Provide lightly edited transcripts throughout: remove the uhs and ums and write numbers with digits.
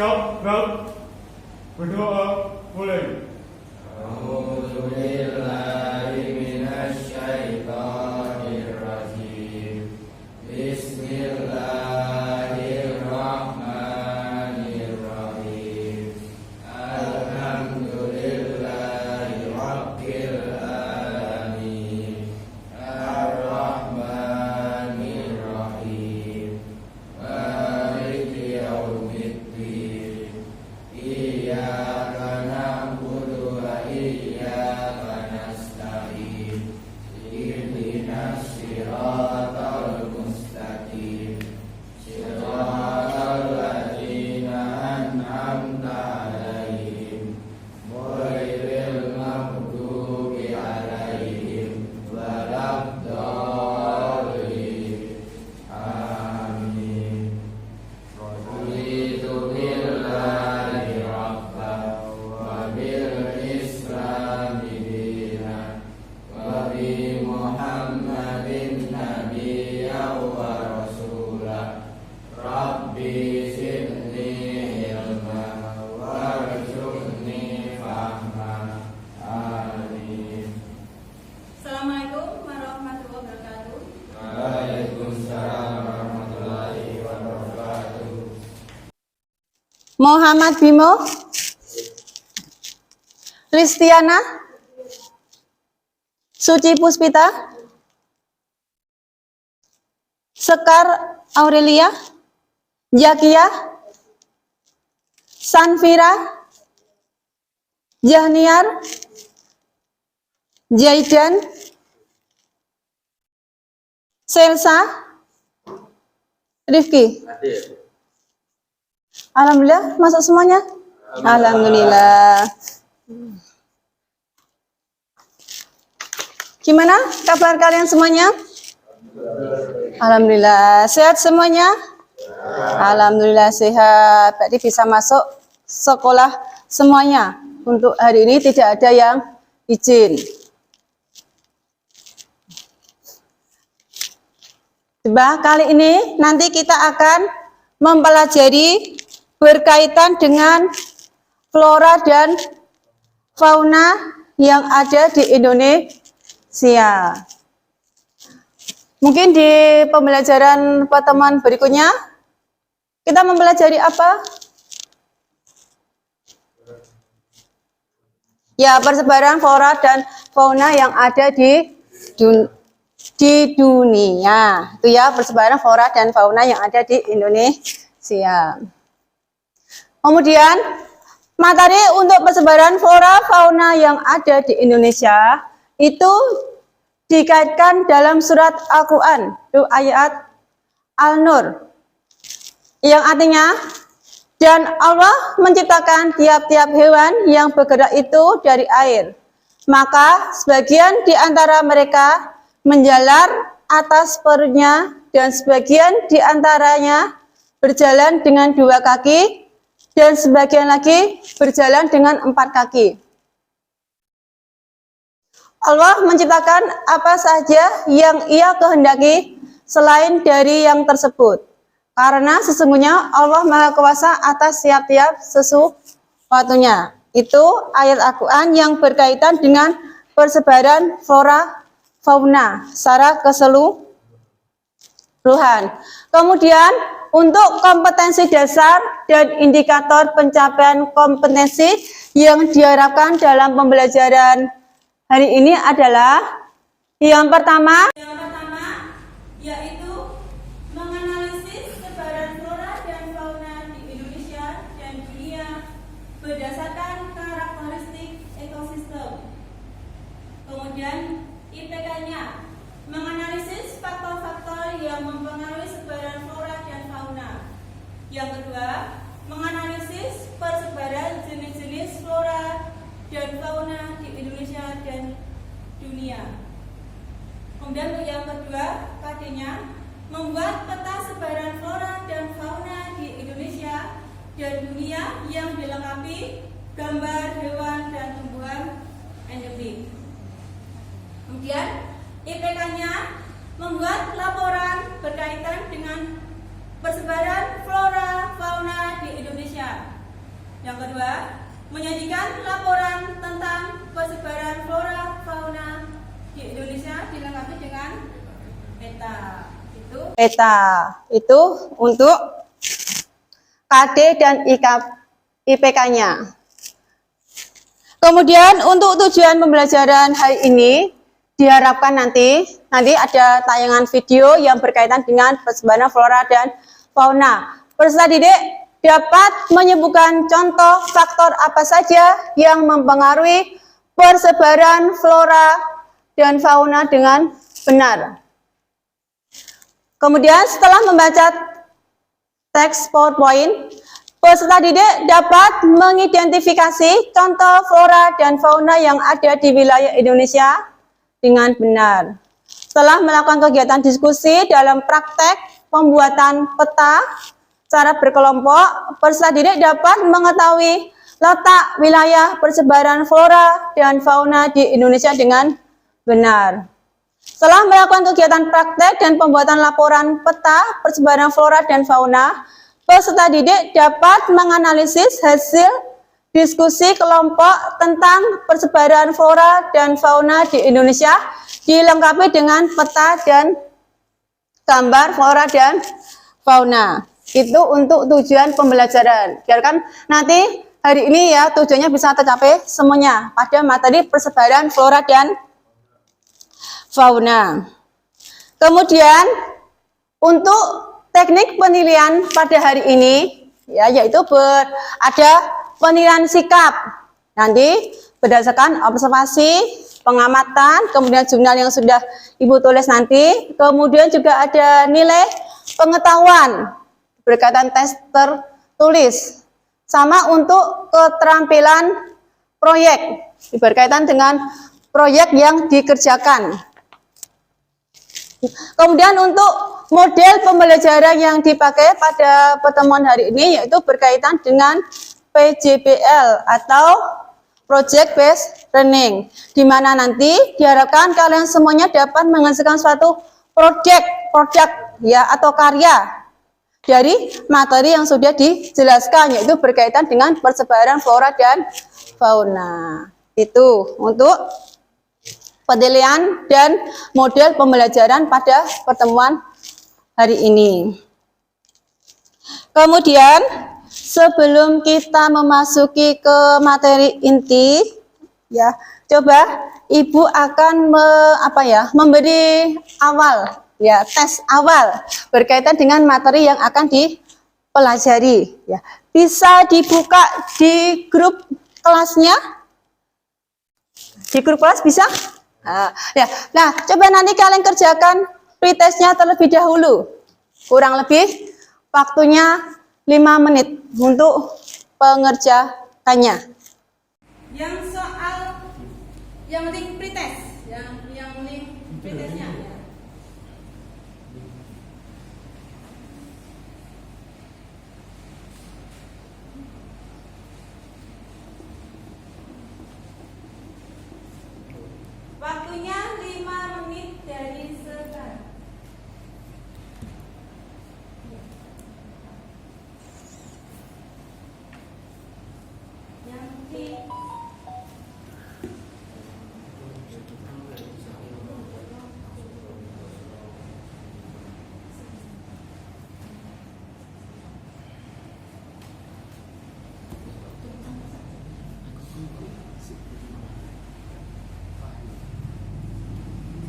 Siap, gerak. Berdoa, mulai. Bismillahirrahmanirrahim. Alhamdulillahi Rabbil alamin. Ar-Rahmanir-Rahim. Maliki yaumiddin. Iyyaka na'budu wa iyyaka nasta'in. Ihdinas siratal mustaqim. Siratal ladzina an'amta 'alaihim ghairil maghdubi 'alaihim waladdallin. Amin. Raditu billahi rabban wa bil islami dinan wa bi Muhammadin nabiyyan wa rasulah. Rabbi zidni ilma warzuqni fahma. Amin. Assalamualaikum warahmatullahi wabarakatuh. Waalaikumsalam warahmatullahi wabarakatuh. Muhammad Bimo, Listiana, Suci Puspita, Sekar Aurelia, Jakia, Sanfira, Jahniar, Jaidan, Selsa, Rifki. Alhamdulillah, masuk semuanya? Alhamdulillah. Gimana kabar kalian semuanya? Alhamdulillah. Sehat semuanya? Alhamdulillah sehat. Berarti bisa masuk sekolah semuanya. Untuk hari ini tidak ada yang izin. Coba kali ini nanti kita akan mempelajari berkaitan dengan flora dan fauna yang ada di Indonesia. Mungkin di pembelajaran pertemuan berikutnya kita mempelajari apa? Ya, persebaran flora dan fauna yang ada di dunia. Itu ya, persebaran flora dan fauna yang ada di Indonesia. Kemudian materi untuk persebaran flora fauna yang ada di Indonesia itu dikaitkan dalam surat Al-Quran, itu ayat Al-Nur, yang artinya, dan Allah menciptakan tiap-tiap hewan yang bergerak itu dari air. Maka sebagian di antara mereka menjalar atas perutnya dan sebagian di antaranya berjalan dengan 2 kaki dan sebagian lagi berjalan dengan 4 kaki. Allah menciptakan apa saja yang Ia kehendaki selain dari yang tersebut. Karena sesungguhnya Allah Maha Kuasa atas tiap-tiap sesuatunya. Itu ayat Al-Quran yang berkaitan dengan persebaran flora fauna secara keseluruhan. Kemudian untuk kompetensi dasar dan indikator pencapaian kompetensi yang diharapkan dalam pembelajaran hari ini adalah yang pertama yaitu menganalisis sebaran flora dan fauna di Indonesia dan dunia berdasarkan karakteristik ekosistem. Kemudian IPK-nya menganalisis faktor-faktor yang mempengaruhi sebaran flora dan fauna. Yang kedua, menganalisis persebaran jenis-jenis flora dan fauna di Indonesia dan dunia. Kemudian untuk yang kedua, KD-nya membuat peta sebaran flora dan fauna di Indonesia dan dunia yang dilengkapi gambar hewan dan tumbuhan endemik. Kemudian IPK-nya membuat laporan berkaitan dengan persebaran flora fauna di Indonesia. Yang kedua, menyajikan laporan tentang persebaran flora fauna di Indonesia dilengkapi dengan peta. Peta itu untuk KD dan IPK-nya. Kemudian untuk tujuan pembelajaran hari ini diharapkan nanti ada tayangan video yang berkaitan dengan persebaran flora dan fauna. Peserta didik dapat menyebutkan contoh faktor apa saja yang mempengaruhi persebaran flora dan fauna dengan benar. Kemudian setelah membaca teks PowerPoint, peserta didik dapat mengidentifikasi contoh flora dan fauna yang ada di wilayah Indonesia dengan benar. Setelah melakukan kegiatan diskusi dalam praktek pembuatan peta secara berkelompok, peserta didik dapat mengetahui letak wilayah persebaran flora dan fauna di Indonesia dengan benar. Setelah melakukan kegiatan praktek dan pembuatan laporan peta persebaran flora dan fauna, peserta didik dapat menganalisis hasil diskusi kelompok tentang persebaran flora dan fauna di Indonesia dilengkapi dengan peta dan gambar flora dan fauna. Itu untuk tujuan pembelajaran. Biarkan nanti hari ini ya tujuannya bisa tercapai semuanya pada materi persebaran flora dan fauna. Kemudian untuk teknik penilaian pada hari ini ya yaitu ada penilaian sikap. Nanti berdasarkan observasi, pengamatan, kemudian jurnal yang sudah Ibu tulis nanti, kemudian juga ada nilai pengetahuan berkaitan tes tertulis. Sama untuk keterampilan proyek berkaitan dengan proyek yang dikerjakan. Kemudian untuk model pembelajaran yang dipakai pada pertemuan hari ini yaitu berkaitan dengan PJBL atau Project Based Learning, di mana nanti diharapkan kalian semuanya dapat menghasilkan suatu produk ya atau karya dari materi yang sudah dijelaskan yaitu berkaitan dengan persebaran flora dan fauna. Itu untuk penilaian dan model pembelajaran pada pertemuan hari ini. Kemudian sebelum kita memasuki ke materi inti, ya, coba Ibu akan memberi awal, ya, tes awal berkaitan dengan materi yang akan dipelajari. Ya, bisa dibuka di grup kelasnya, di grup kelas bisa. Nah, coba nanti kalian kerjakan pretestnya terlebih dahulu. Kurang lebih waktunya 5 menit untuk pengerjakannya. Yang soal yang penting pretest, yang penting pretestnya. Waktunya 5 menit dari sekarang. Yang penting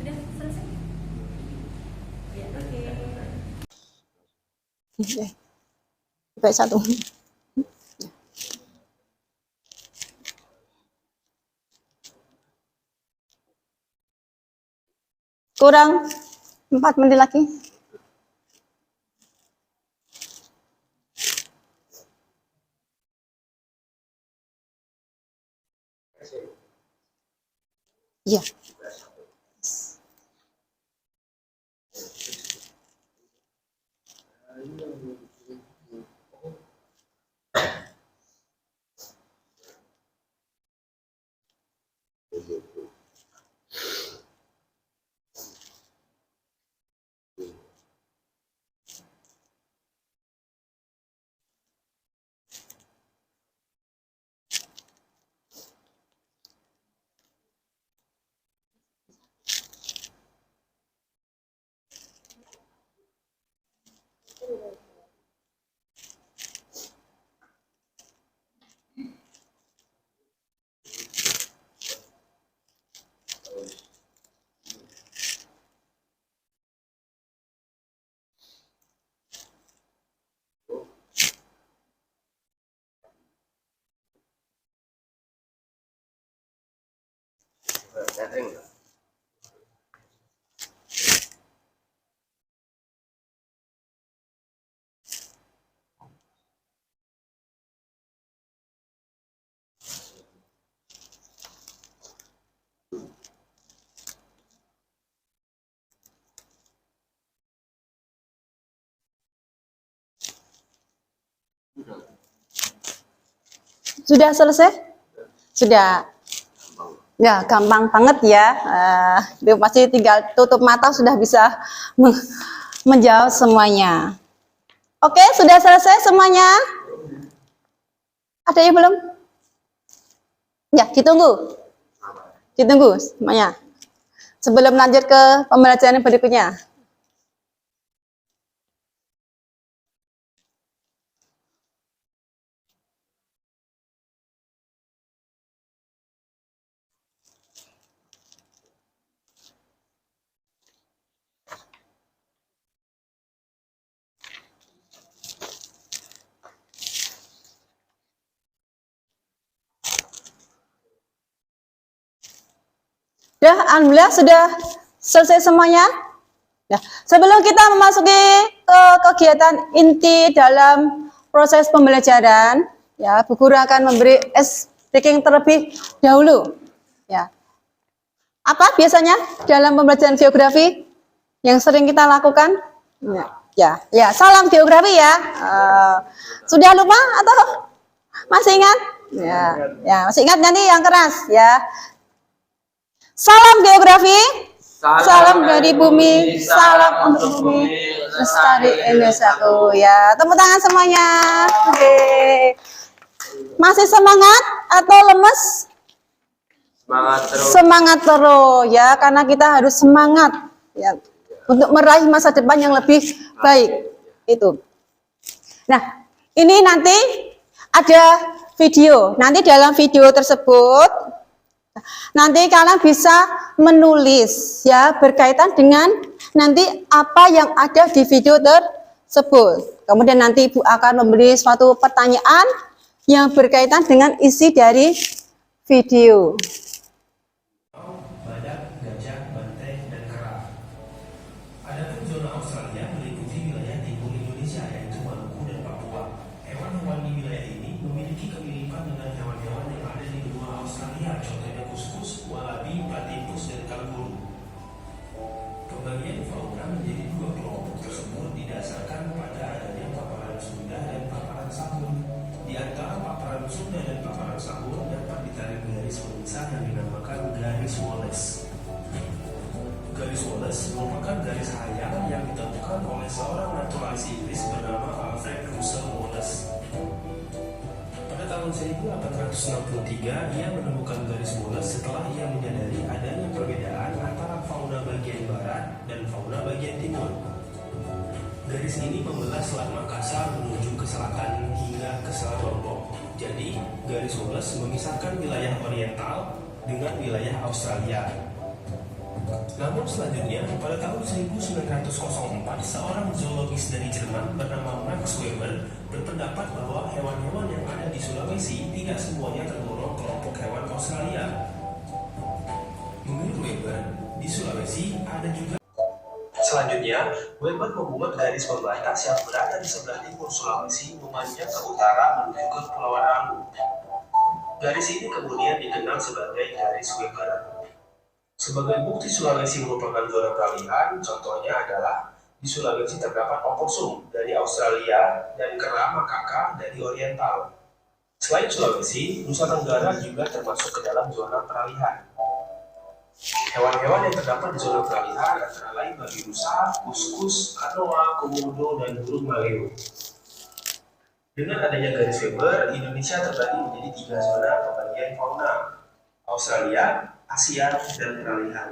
sudah selesai? Ya, oke. Baik, satu. Kurang 4 menit lagi. Iya. Sudah selesai? Sudah. Ya, gampang banget ya. Itu pasti tinggal tutup mata sudah bisa menjawab semuanya. Oke, sudah selesai semuanya? Ada yang belum? Ya, ditunggu. Ditunggu semuanya. Sebelum lanjut ke pembelajaran berikutnya. Ya, alhamdulillah sudah selesai semuanya. Nah, sebelum kita memasuki ke kegiatan inti dalam proses pembelajaran, ya, Bu Guru akan memberi speaking terlebih dahulu. Ya, apa biasanya dalam pembelajaran geografi yang sering kita lakukan? Ya, salam geografi ya. Sudah lupa atau masih ingat? Ya, masih ingat nanti yang keras ya. Salam geografi, salam dari bumi, salam untuk bumi, lestari Indonesiaku ya. Tepuk tangan semuanya. Oke. Masih semangat atau lemes? Semangat terus. Semangat terus ya, karena kita harus semangat ya untuk meraih masa depan yang lebih baik. Itu. Nah, ini nanti ada video. Nanti dalam video tersebut nanti kalian bisa menulis ya berkaitan dengan nanti apa yang ada di video tersebut. Kemudian nanti Ibu akan memberi suatu pertanyaan yang berkaitan dengan isi dari video. Badak, gajah, banteng, dan kera. Adapun zona Australia meliputi wilayah timur Indonesia yaitu Maluku dan Papua. Hewan-hewan di wilayah ini memiliki kemiripan dengan hewan-hewan yang ada di benua Australia, contohnya kuskus, walabi, platypus, dan kanguru. Pembagian fauna menjadi dua kelompok tersebut didasarkan pada adanya paparan Sunda dan paparan Sahun. Di antara paparan Sunda dan paparan Sahun dapat ditarik garis pemisah yang dinamakan garis Wallace. Garis Wallace merupakan garis hayal yang ditemukan oleh seorang naturalis Inggris bernama Alfred Russel Wallace. Pada tahun 1863, ia menemukan garis Wallace setelah ia menyadari adanya perbedaan antara fauna bagian barat dan fauna bagian timur. Garis ini membelah Selat Makassar menuju ke selatan hingga ke Selat Lombok. Jadi, garis Wallace memisahkan wilayah oriental dengan wilayah Australia. Namun selanjutnya, pada tahun 1904, seorang zoologis dari Jerman bernama Max Weber berpendapat bahwa hewan-hewan yang ada di Sulawesi tidak semuanya tergolong kelompok hewan Australia. Menurut Weber, di Sulawesi ada juga. Selanjutnya, Weber membuat garis pembatas yang berada di sebelah timur Sulawesi memanjang ke utara menuju ke Kepulauan Aru. Garis ini kemudian dikenal sebagai garis Weber. Sebagai bukti Sulawesi merupakan zona peralihan, contohnya adalah di Sulawesi terdapat opossum dari Australia dan kera makaka dari Oriental. Selain Sulawesi, Nusa Tenggara juga termasuk ke dalam zona peralihan. Hewan-hewan yang terdapat di zona peralihan antara lain babi rusa, kuskus, kanoa, komodo, dan burung maleo. Dengan adanya garis Weber, Indonesia terbagi menjadi 3 zona pembagian fauna: Australia, Asia, dan peralihan.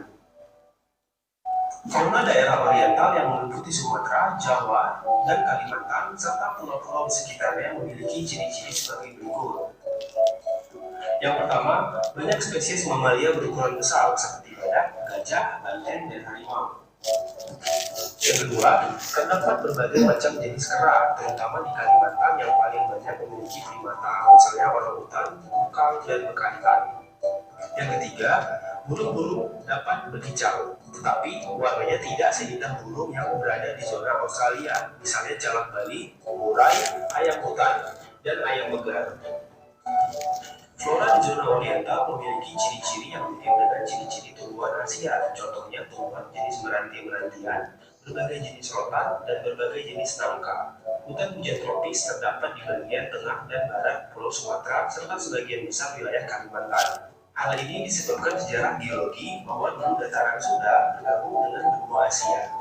Fauna daerah oriental yang meliputi Sumatera, Jawa, dan Kalimantan, serta pulau-pulau di sekitarnya memiliki ciri-ciri sebagai berikut. Yang pertama, banyak spesies mamalia berukuran besar seperti badak, gajah, banteng, dan harimau. Yang kedua, terdapat berbagai macam jenis kera, terutama di Kalimantan yang paling banyak memiliki primata, misalnya orangutan, kukang, dan bekaitan. Yang ketiga, Burung-burung dapat berkicau, tetapi warnanya tidak seindah burung yang berada di zona Australia, misalnya jalak Bali, murai, ayam hutan, dan ayam begar. Flora di zona oriental memiliki ciri-ciri yang mirip dengan ciri-ciri tumbuhan Asia, contohnya tumbuhan jenis meranti-merantian, berbagai jenis rotan, dan berbagai jenis nangka. Hutan hujan tropis terdapat di bagian tengah dan barat Pulau Sumatera serta sebagian besar wilayah Kalimantan. Hal ini disebabkan sejarah geologi bahwa dulu dataran Sunda bergabung dengan benua Asia.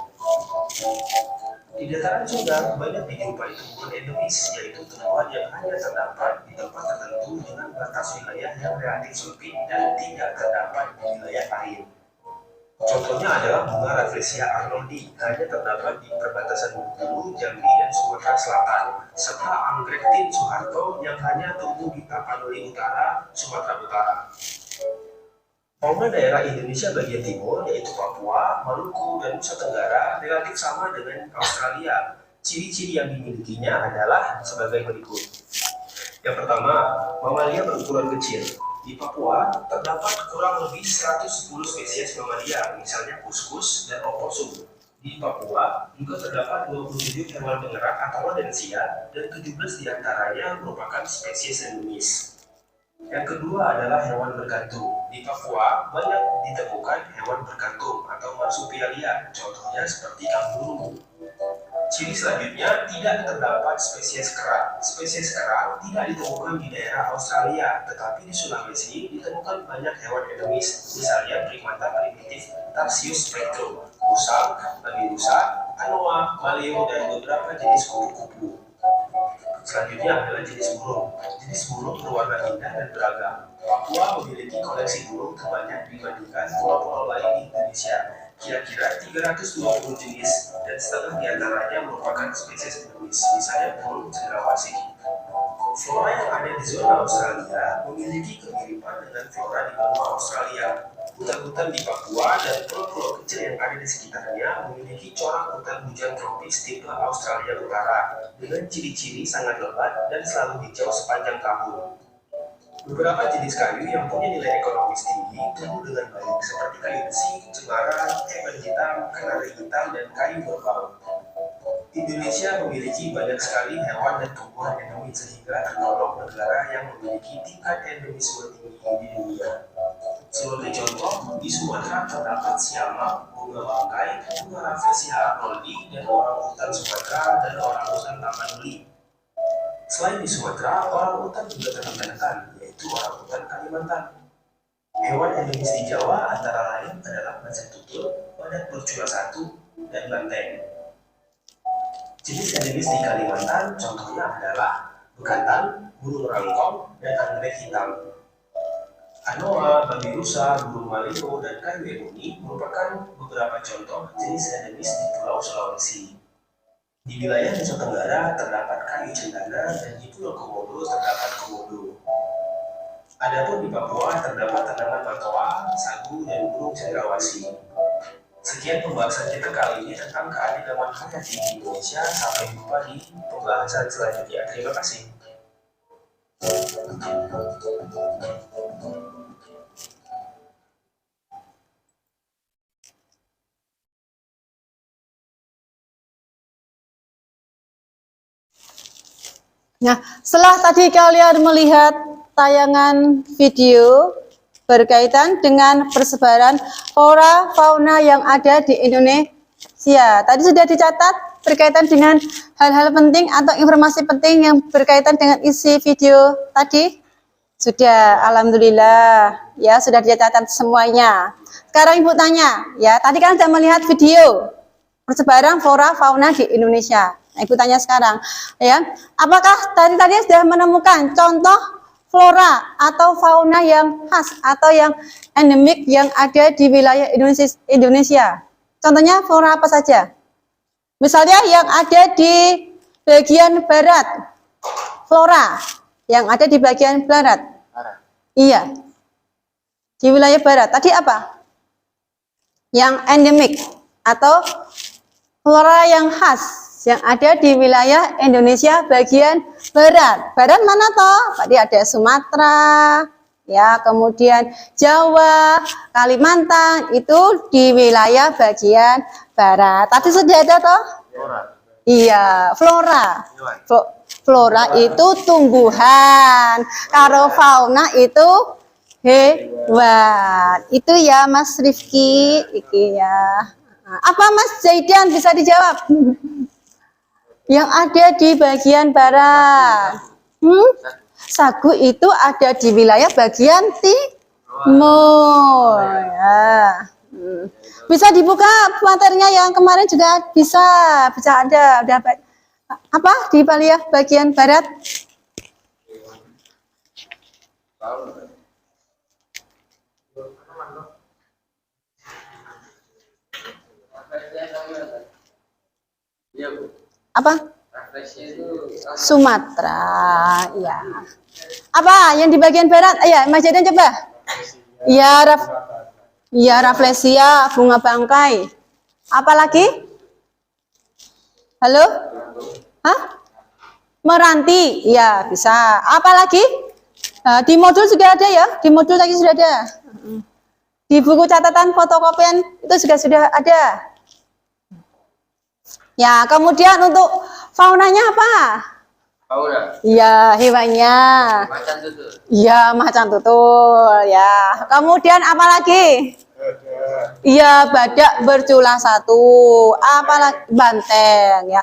Di dataran Sunda banyak dijumpai tumbuhan endemis, yaitu tumbuhan yang hanya terdapat di tempat tertentu dengan batas wilayah yang relatif sempit dan tidak terdapat di wilayah lain. Contohnya adalah bunga Rafflesia arnoldi, hanya terdapat di perbatasan Bengkulu, Jambi, dan Sumatera Selatan, serta anggrek tin Soeharto yang hanya tumbuh di Tapanuli Utara, Sumatera Utara. Fauna daerah Indonesia bagian timur, yaitu Papua, Maluku, dan Nusa Tenggara, relatif sama dengan Australia. Ciri-ciri yang dimilikinya adalah sebagai berikut. Yang pertama, mamalia berukuran kecil. Di Papua, terdapat kurang lebih 110 spesies mamalia, misalnya kuskus dan opossum. Di Papua juga terdapat 27 hewan penggerak atau rodensia, dan 17 diantaranya merupakan spesies endemis. Yang kedua adalah hewan bergantung. Di Papua banyak ditemukan hewan bergantung atau marsupialia, contohnya seperti kanguru. Ciri selanjutnya, tidak terdapat spesies kera. Spesies kera tidak ditemukan di daerah Australia, tetapi di Sulawesi ditemukan banyak hewan endemis, misalnya primata primitif Tarsius spectrum, musang, babirusa, anoa, maleo, dan beberapa jenis kupu-kupu. Selanjutnya adalah jenis burung. Jenis burung berwarna indah dan beragam. Papua memiliki koleksi burung terbanyak dibandingkan pulau-pulau lain di Indonesia, kira-kira 320 jenis, dan setengah diantaranya merupakan spesies endemis, misalnya burung cendrawasih. Flora yang ada di zona Australia memiliki kemiripan dengan flora di benua Australia. Hutan-hutan di Papua dan pulau-pulau kecil yang ada di sekitarnya memiliki corak hutan hujan tropis tipe Australia Utara dengan ciri-ciri sangat lebat dan selalu hijau sepanjang tahun. Beberapa jenis kayu yang punya nilai ekonomis tinggi tumbuh dengan baik, seperti kayu besi, cemara, eben hitam, kenari hitam, dan kayu berbau. Indonesia memiliki banyak sekali hewan dan tumbuhan endemis sehingga tergolong negara yang memiliki tingkat endemisme tinggi di dunia. Sebagai contoh, di Sumatera terdapat siamang, bunga bangkai, bunga Rafflesia arnoldi, dan orangutan Sumatera dan orangutan Tapanuli. Selain di Sumatera, orangutan juga terkenal, yaitu orangutan Kalimantan. Hewan endemis di Jawa antara lain adalah macan tutul, badak bercula satu, dan banteng. Jenis endemis di Kalimantan contohnya adalah bekantan, burung rangkong, dan anggrek hitam. Anoa, babirusa, burung maleo, dan kayu eboni merupakan beberapa contoh jenis endemis di Pulau Sulawesi. Di wilayah Nusa Tenggara terdapat kayu cendana, dan di Pulau Komodo terdapat komodo. Adapun di Papua terdapat tanaman matoa, sagu, dan burung cendrawasih. Sekian pembahasan kita kali ini tentang keanekaragaman hayati di Indonesia. Sampai jumpa di pembahasan selanjutnya. Terima kasih. Nah, setelah tadi kalian melihat tayangan video berkaitan dengan persebaran flora fauna yang ada di Indonesia. Tadi sudah dicatat berkaitan dengan hal-hal penting atau informasi penting yang berkaitan dengan isi video tadi. Sudah, alhamdulillah. Ya, sudah dicatat semuanya. Sekarang Ibu tanya, ya, tadi kan sudah melihat video persebaran flora fauna di Indonesia. Nah, Ibu tanya sekarang, ya, apakah tadi sudah menemukan contoh flora atau fauna yang khas atau yang endemik yang ada di wilayah Indonesia? Contohnya flora apa saja? Misalnya yang ada di bagian barat, flora yang ada di bagian barat. Iya, di wilayah barat. Tadi apa? Yang endemik atau flora yang khas yang ada di wilayah Indonesia bagian barat. Barat mana toh? Tadi ada Sumatera, ya, kemudian Jawa, Kalimantan itu di wilayah bagian barat. Tadi sudah ada toh? Iya, flora. Flora itu tumbuhan, karo fauna itu hewan. Itu ya Mas Rifki, iki ya. Apa Mas Zaidan bisa dijawab? Yang ada di bagian barat. Sagu itu ada di wilayah bagian timur. Ya. Bisa dibuka materinya yang kemarin juga bisa ada apa di wilayah bagian barat? Apa? Sumatera, ya. Apa yang di bagian barat? Ya, Mas Jadan coba. Ya, Rafflesia, bunga bangkai. Apa lagi? Halo? Hah? Meranti, ya bisa. Apa lagi? Di modul juga ada ya. Di modul tadi sudah ada. Di buku catatan fotokopian itu juga sudah ada. Ya, kemudian untuk faunanya apa? Fauna. Ya, hewannya. Macan tutul. Ya, macan tutul. Ya. Kemudian apa lagi? Iya, badak bercula satu. Apalagi banteng ya.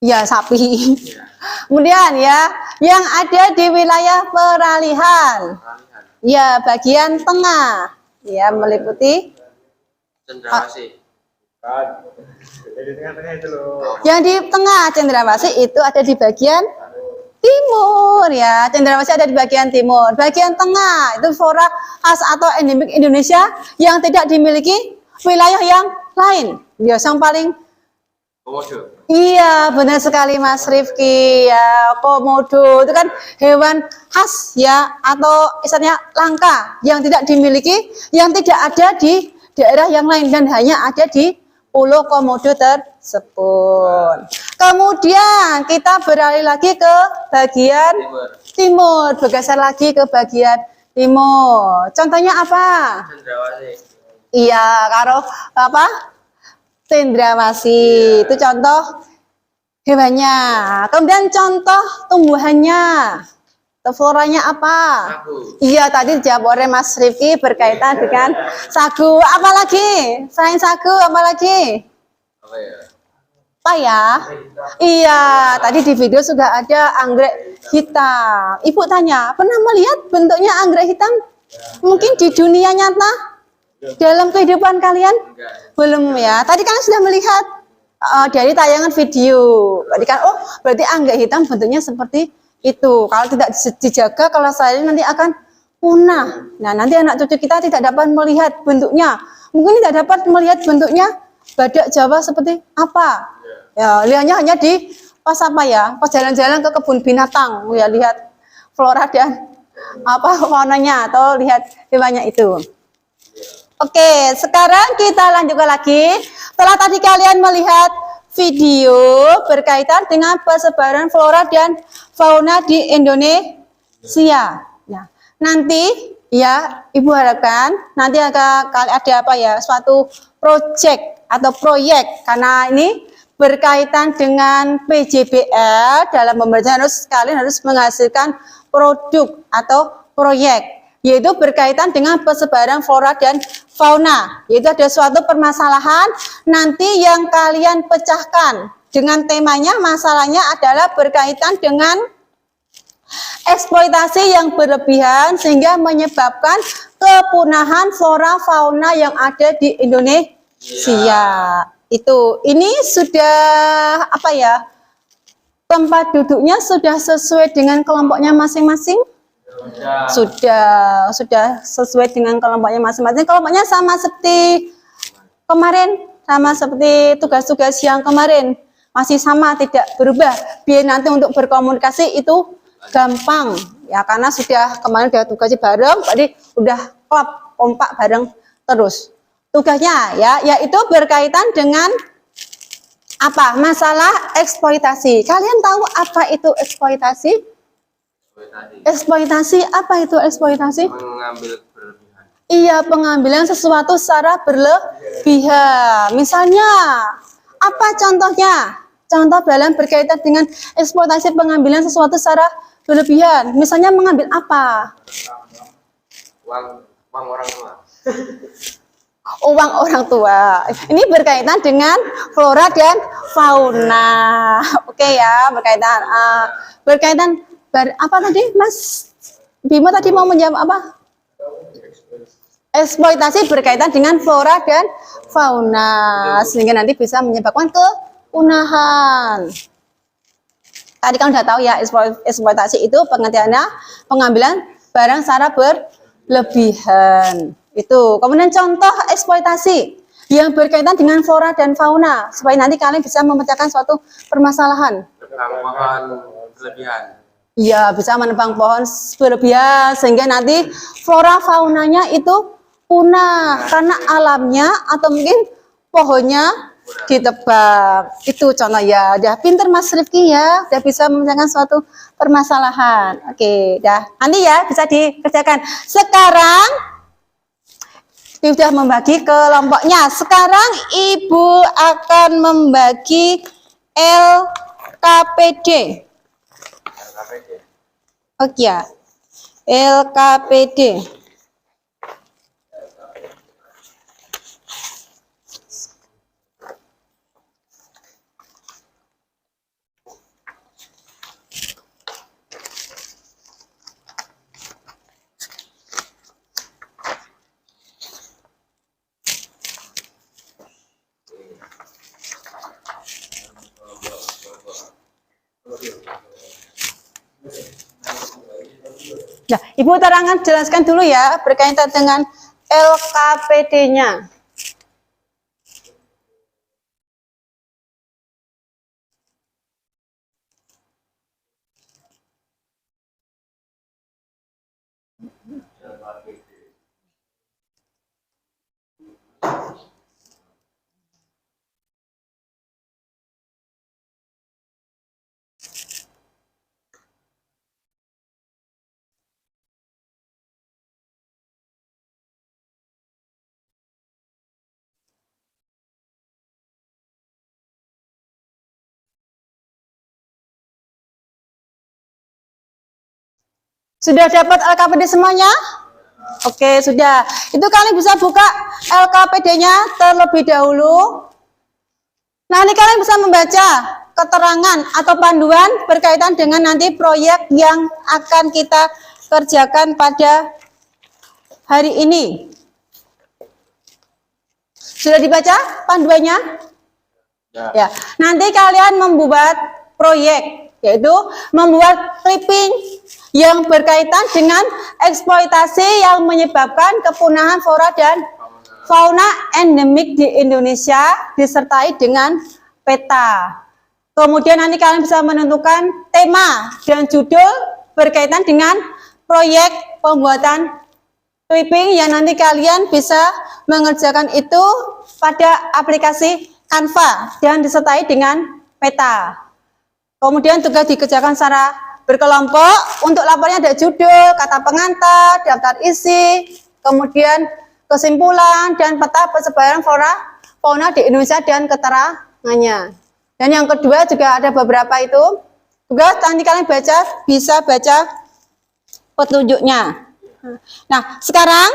Ya, sapi. Kemudian ya, yang ada di wilayah peralihan. Ya, bagian tengah. Ya, meliputi Cendrawasih. Jadi tengah-tengah itu loh. yang di tengah Cendrawasih itu ada di bagian timur ya. Cendrawasih ada di bagian timur. Bagian tengah itu flora khas atau endemik Indonesia yang tidak dimiliki wilayah yang lain. Ya, yang paling Komodo. iya, benar sekali Mas Rifki ya. Komodo itu kan hewan khas ya atau istilahnya langka yang tidak dimiliki, yang tidak ada di daerah yang lain dan hanya ada di Pulau Komodo tersebut. Kemudian kita beralih lagi ke bagian timur, bergeser lagi ke bagian timur. Contohnya apa? Cendrawasih. Iya, karo apa? Cendrawasih. Itu contoh hewannya. Kemudian contoh tumbuhannya. Floranya apa? Sagu. Iya, tadi dijawab oleh Mas Rifki berkaitan dengan sagu. Apa lagi? Selain sagu, apa lagi? Apa ya? Apa ya? Iya, tadi di video sudah ada anggrek hitam. Ibu tanya, pernah melihat bentuknya anggrek hitam? Mungkin di dunia nyata? Dalam kehidupan kalian? Enggak. Belum ya. Tadi kan sudah melihat dari tayangan video. Berarti kan, oh berarti anggrek hitam bentuknya seperti itu. Kalau tidak dijaga, kalau saya nanti akan punah. Nah, nanti anak cucu kita tidak dapat melihat bentuknya. Mungkin tidak dapat melihat bentuknya badak Jawa seperti apa. Ya, lihatnya hanya di pas apa ya? Pas jalan-jalan ke kebun binatang, ya lihat flora dan apa faunanya atau lihat hewannya itu. Oke, sekarang kita lanjutkan lagi. Setelah tadi kalian melihat video berkaitan dengan persebaran flora dan fauna di Indonesia. Nah, nanti ya Ibu harapkan nanti ada apa ya, suatu project atau proyek, karena ini berkaitan dengan PJBL. Dalam pembelajaran kalian harus menghasilkan produk atau proyek, yaitu berkaitan dengan persebaran flora dan fauna. Yaitu ada suatu permasalahan nanti yang kalian pecahkan dengan temanya, masalahnya adalah berkaitan dengan eksploitasi yang berlebihan sehingga menyebabkan kepunahan flora fauna yang ada di Indonesia. Ini sudah apa ya? Tempat duduknya sudah sesuai dengan kelompoknya masing-masing? Sudah sesuai dengan kelompoknya masing-masing. Kelompoknya sama seperti kemarin, sama seperti tugas-tugas yang kemarin, masih sama, tidak berubah. Biar nanti untuk berkomunikasi itu gampang ya, karena sudah kemarin udah tugasnya bareng, tadi udah klop kompak bareng terus. Tugasnya ya, yaitu berkaitan dengan apa? Masalah eksploitasi. Kalian tahu apa itu eksploitasi? Eksploitasi, apa itu eksploitasi? Mengambil berlebihan. Iya, pengambilan sesuatu secara berlebihan. Misalnya, apa contohnya? Contoh dalam berkaitan dengan eksploitasi pengambilan sesuatu secara berlebihan. Misalnya mengambil apa? Uang orang tua. Uang orang tua. Ini berkaitan dengan flora dan fauna. Oke ya, berkaitan apa tadi, Mas Bimo tadi mau menjawab apa? Eksploitasi berkaitan dengan flora dan fauna, sehingga nanti bisa menyebabkan kepunahan. Tadi kan udah tahu ya, eksploitasi itu pengertiannya pengambilan barang secara berlebihan. Itu. Kemudian contoh eksploitasi yang berkaitan dengan flora dan fauna, supaya nanti kalian bisa memecahkan suatu permasalahan. Pohon berlebihan. Iya, bisa menebang pohon berlebihan sehingga nanti flora faunanya itu punah karena alamnya atau mungkin pohonnya ditebang. Itu contoh ya. Udah pinter Mas Rifki ya, udah bisa memecahkan suatu permasalahan. Oke, dah. Nanti ya bisa dikerjakan. Sekarang sudah membagi kelompoknya. Sekarang Ibu akan membagi LKPD. Oke ya. LKPD. Nah, Ibu terangkan jelaskan dulu ya berkaitan dengan LKPD-nya. Sudah dapat LKPD semuanya? Oke, sudah. Itu kalian bisa buka LKPD-nya terlebih dahulu. Nah, ini kalian bisa membaca keterangan atau panduan berkaitan dengan nanti proyek yang akan kita kerjakan pada hari ini. Sudah dibaca panduannya? Ya. Nanti kalian membuat proyek, yaitu membuat clipping yang berkaitan dengan eksploitasi yang menyebabkan kepunahan flora dan fauna endemik di Indonesia disertai dengan peta. Kemudian nanti kalian bisa menentukan tema dan judul berkaitan dengan proyek pembuatan clipping yang nanti kalian bisa mengerjakan itu pada aplikasi Canva dan disertai dengan peta. Kemudian tugas dikerjakan secara berkelompok. Untuk laporannya ada judul, kata pengantar, daftar isi, kemudian kesimpulan dan peta persebaran flora fauna di Indonesia dan keterangannya. Dan yang kedua juga ada beberapa itu. Tugas nanti kalian bisa baca petunjuknya. Nah, sekarang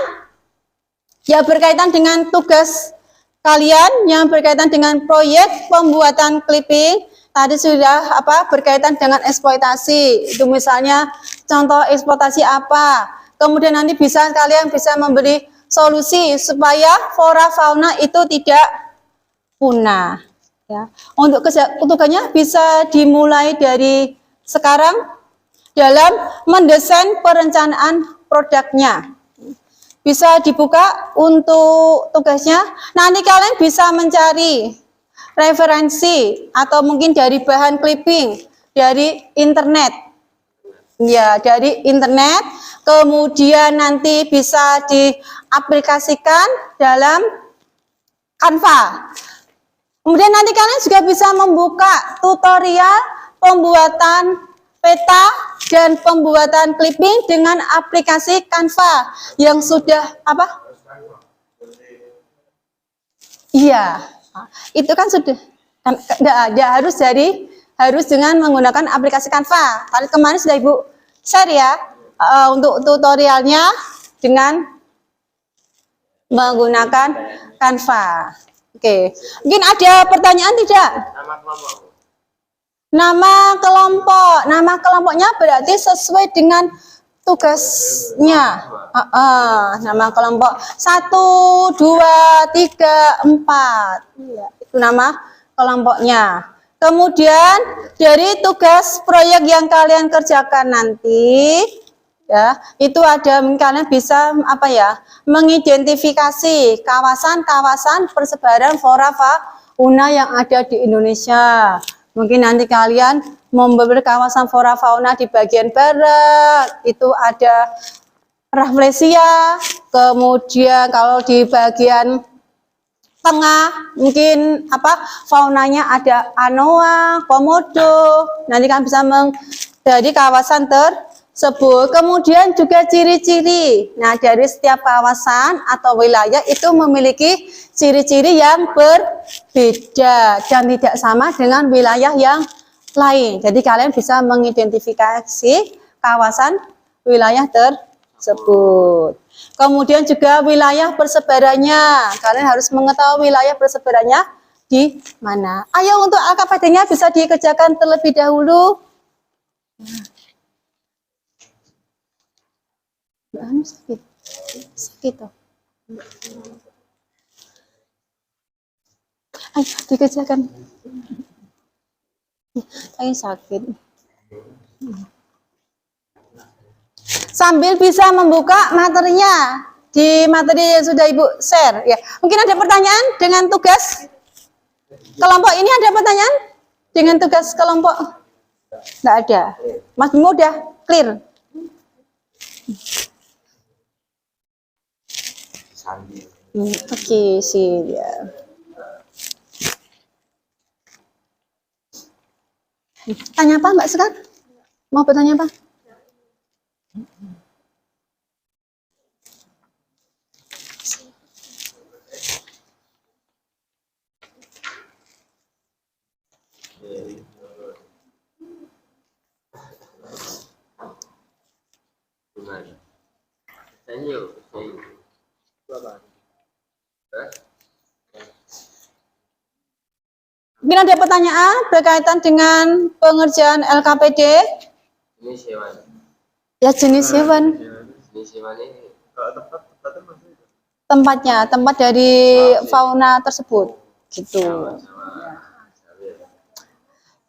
ya berkaitan dengan tugas kalian yang berkaitan dengan proyek pembuatan clipping. Tadi sudah berkaitan dengan eksploitasi. Itu misalnya contoh eksploitasi apa. Kemudian nanti kalian bisa memberi solusi supaya flora fauna itu tidak punah. Ya. Untuk tugasnya bisa dimulai dari sekarang dalam mendesain perencanaan produknya. Bisa dibuka untuk tugasnya. Nanti kalian bisa mencari referensi atau mungkin dari bahan clipping dari internet. Ya, dari internet. Kemudian nanti bisa diaplikasikan dalam Canva. Kemudian nanti kalian juga bisa membuka tutorial pembuatan peta dan pembuatan clipping dengan aplikasi Canva yang sudah apa? Iya, itu kan sudah kan harus dengan menggunakan aplikasi Canva. Tadi kemarin sudah Ibu share ya untuk tutorialnya dengan menggunakan Canva. Oke, mungkin ada pertanyaan tidak? Nama kelompoknya berarti sesuai dengan tugasnya. Nama kelompok 1, 2, 3, 4. Ya, itu nama kelompoknya. Kemudian dari tugas proyek yang kalian kerjakan nanti, ya, itu ada kalian bisa apa ya? Mengidentifikasi kawasan-kawasan persebaran flora fauna yang ada di Indonesia. Mungkin nanti kalian memberi kawasan flora fauna di bagian barat, itu ada Rafflesia, kemudian kalau di bagian tengah mungkin apa faunanya ada Anoa, Komodo. Nanti kan bisa dari kawasan tersebut. Kemudian juga ciri-ciri. Nah, dari setiap kawasan atau wilayah itu memiliki ciri-ciri yang berbeda dan tidak sama dengan wilayah yang lain. Jadi kalian bisa mengidentifikasi kawasan wilayah tersebut. Kemudian juga wilayah persebarannya. Kalian harus mengetahui wilayah persebarannya di mana. Ayo untuk LKPD-nya bisa dikerjakan terlebih dahulu. Sakit toh. Ayo dikerjakan. Saya sakit. Sambil bisa membuka materinya di materi yang sudah Ibu share. Ya, mungkin ada pertanyaan dengan tugas kelompok ini, ada pertanyaan dengan tugas kelompok? Tidak ada. Mas Bimo udah clear. Oke, sih ya. Tanya apa Mbak Sekar? Mau bertanya apa? Mungkin ada pertanyaan berkaitan dengan pengerjaan LKPD? Jenis hewan. Ya, jenis hewan. Jenis hewan ini. Tempatnya, tempat dari fauna tersebut. Gitu.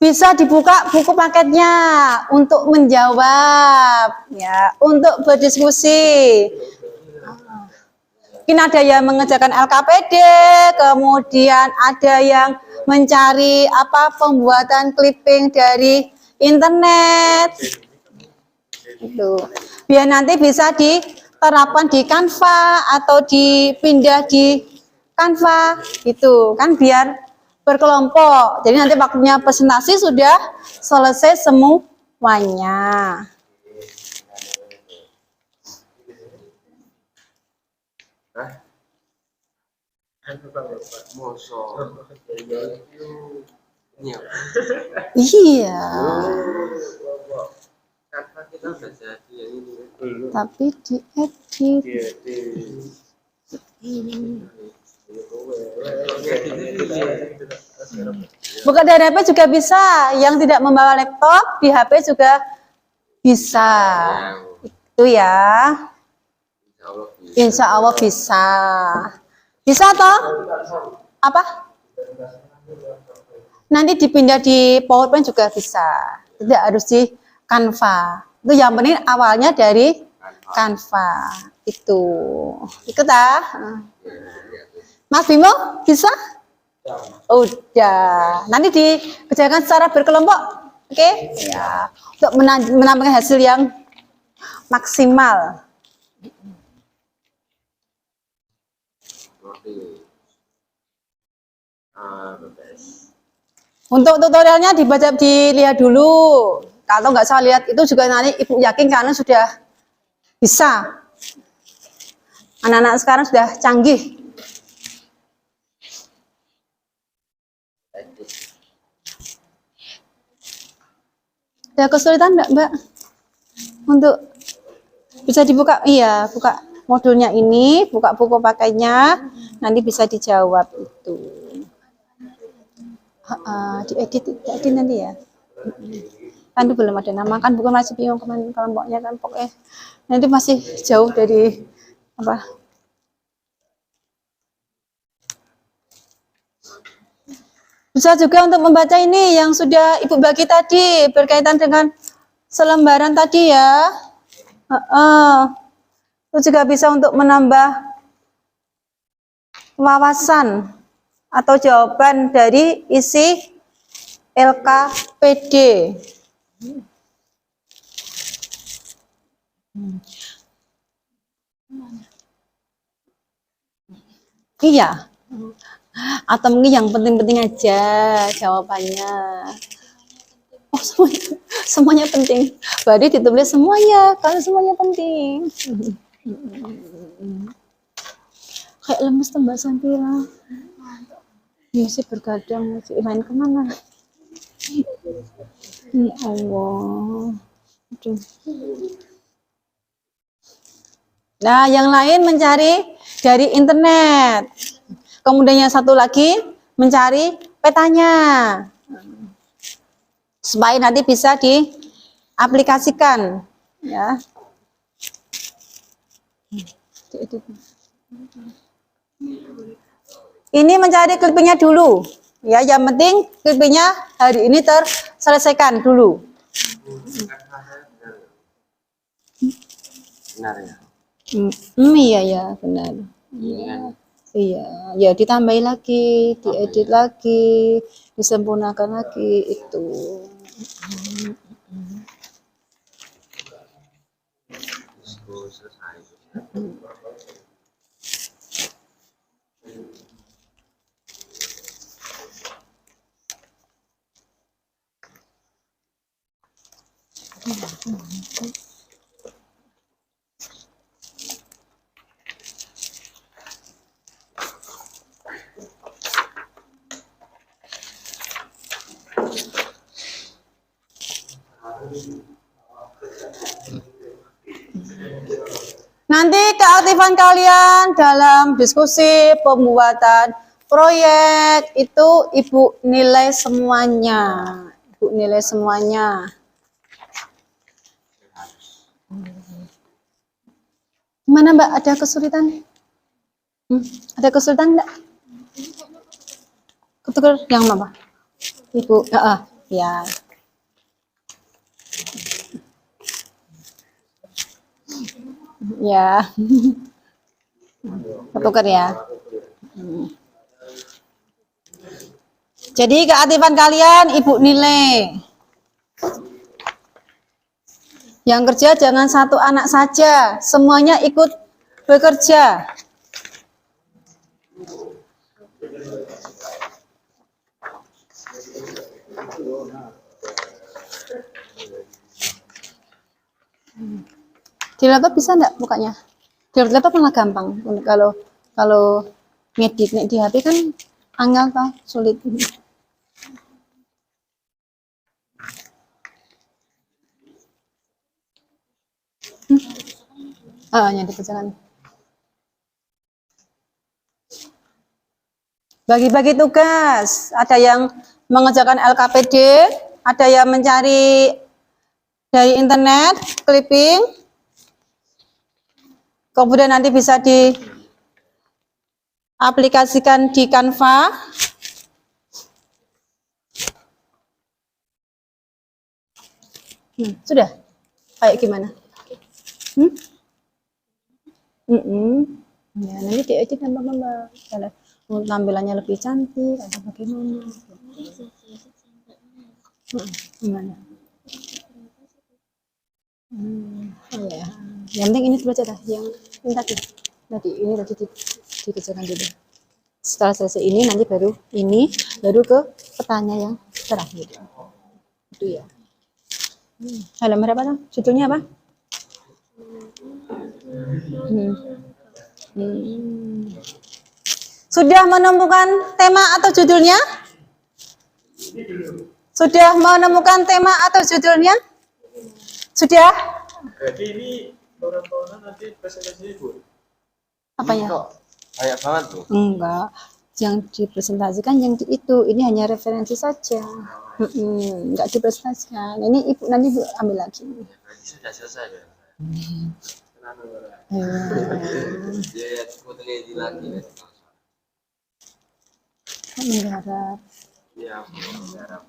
Bisa dibuka buku paketnya untuk menjawab, ya, untuk berdiskusi. Mungkin ada yang mengerjakan LKPD, kemudian ada yang mencari apa pembuatan clipping dari internet. Itu. Biar nanti bisa diterapkan di Canva atau dipindah di Canva. Itu kan biar berkelompok. Jadi nanti waktunya presentasi sudah selesai semuanya. Iya. Tapi diedit. Buka dari HP juga bisa. Yang tidak membawa laptop di HP juga bisa. Itu ya. Insya Allah bisa. Bisa toh? Apa? Nanti dipindah di PowerPoint juga bisa. Tidak harus di Canva. Itu yang penting awalnya dari Canva. Itu. Ikut ah. Mas Bimo bisa? Udah. Nanti dikerjakan secara berkelompok. Oke? Ya. Untuk menambahkan hasil yang maksimal. Untuk tutorialnya dilihat dulu Kalau nggak salah lihat itu juga nanti Ibu yakin karena sudah bisa. Anak-anak sekarang sudah canggih. Ada kesulitan enggak, Mbak? Untuk bisa dibuka, iya, buka modulnya ini, buka buku pakainya, nanti bisa dijawab itu. Diedit nanti ya. Kan itu belum ada nama, kan bukan masih bingung kemana kelompoknya kan, pokoknya nanti masih jauh dari apa. Bisa juga untuk membaca ini yang sudah Ibu bagi tadi berkaitan dengan selembaran tadi ya. Itu juga bisa untuk menambah wawasan atau jawaban dari isi LKPD. Iya. Atau mungkin yang penting-penting aja jawabannya. Oh, semuanya penting. Berarti ditulis semuanya, kalau semuanya penting. Kayak lemes tuh Mbak Santira. Masih bergadang, masih main kemana? Ya Allah. Aduh. Nah, yang lain mencari dari internet. Kemudian yang satu lagi mencari petanya. Supaya nanti bisa diaplikasikan ya. Ini mencari clippingnya dulu ya, yang penting clippingnya hari ini terselesaikan dulu. Benar ya? Iya ya, benar. Iya. Iya, ya ditambahin lagi, diedit lagi, disempurnakan lagi itu. Selesai. Nanti keaktifan kalian dalam diskusi pembuatan proyek itu Ibu nilai semuanya. Ibu nilai semuanya. Gimana Mbak? Ada kesulitan? Ada kesulitan enggak? Ketukar yang apa? Ibu, ya. Ya. Ketukar ya. Jadi keaktifan kalian Ibu nilai. Yang kerja jangan satu anak saja, semuanya ikut bekerja. Di laptop bisa enggak bukanya? Di laptop malah gampang. Kalau ngedit di HP kan angel toh, sulit. Yang dikerjakan. Bagi-bagi tugas, ada yang mengerjakan LKPD, ada yang mencari dari internet, clipping, kemudian nanti bisa diaplikasikan di Canva. Sudah? Kayak gimana? Ya, nanti diedit Mbak. Tampilannya lebih cantik atau bagaimana? Gimana? Ya. Yang penting ini dulu aja dah, yang tadi ini tadi dikerjakan dulu. Setelah selesai ini nanti baru ke petanya yang terakhir. Itu ya. Halaman berapa tuh? Judulnya apa? Sudah menemukan tema atau judulnya? Sudah menemukan tema atau judulnya? Sudah? Jadi ini flora-fauna nanti presentasinya Bu. Apanya? Kok banyak banget tuh. Enggak. Yang dipresentasikan yang itu. Ini hanya referensi saja. Enggak dipresentasikan. Ini Ibu nanti Bu ambil lagi. Berarti sudah selesai ya. Ya, cukup teliti lagi. Menggarap. Ya, menggarap.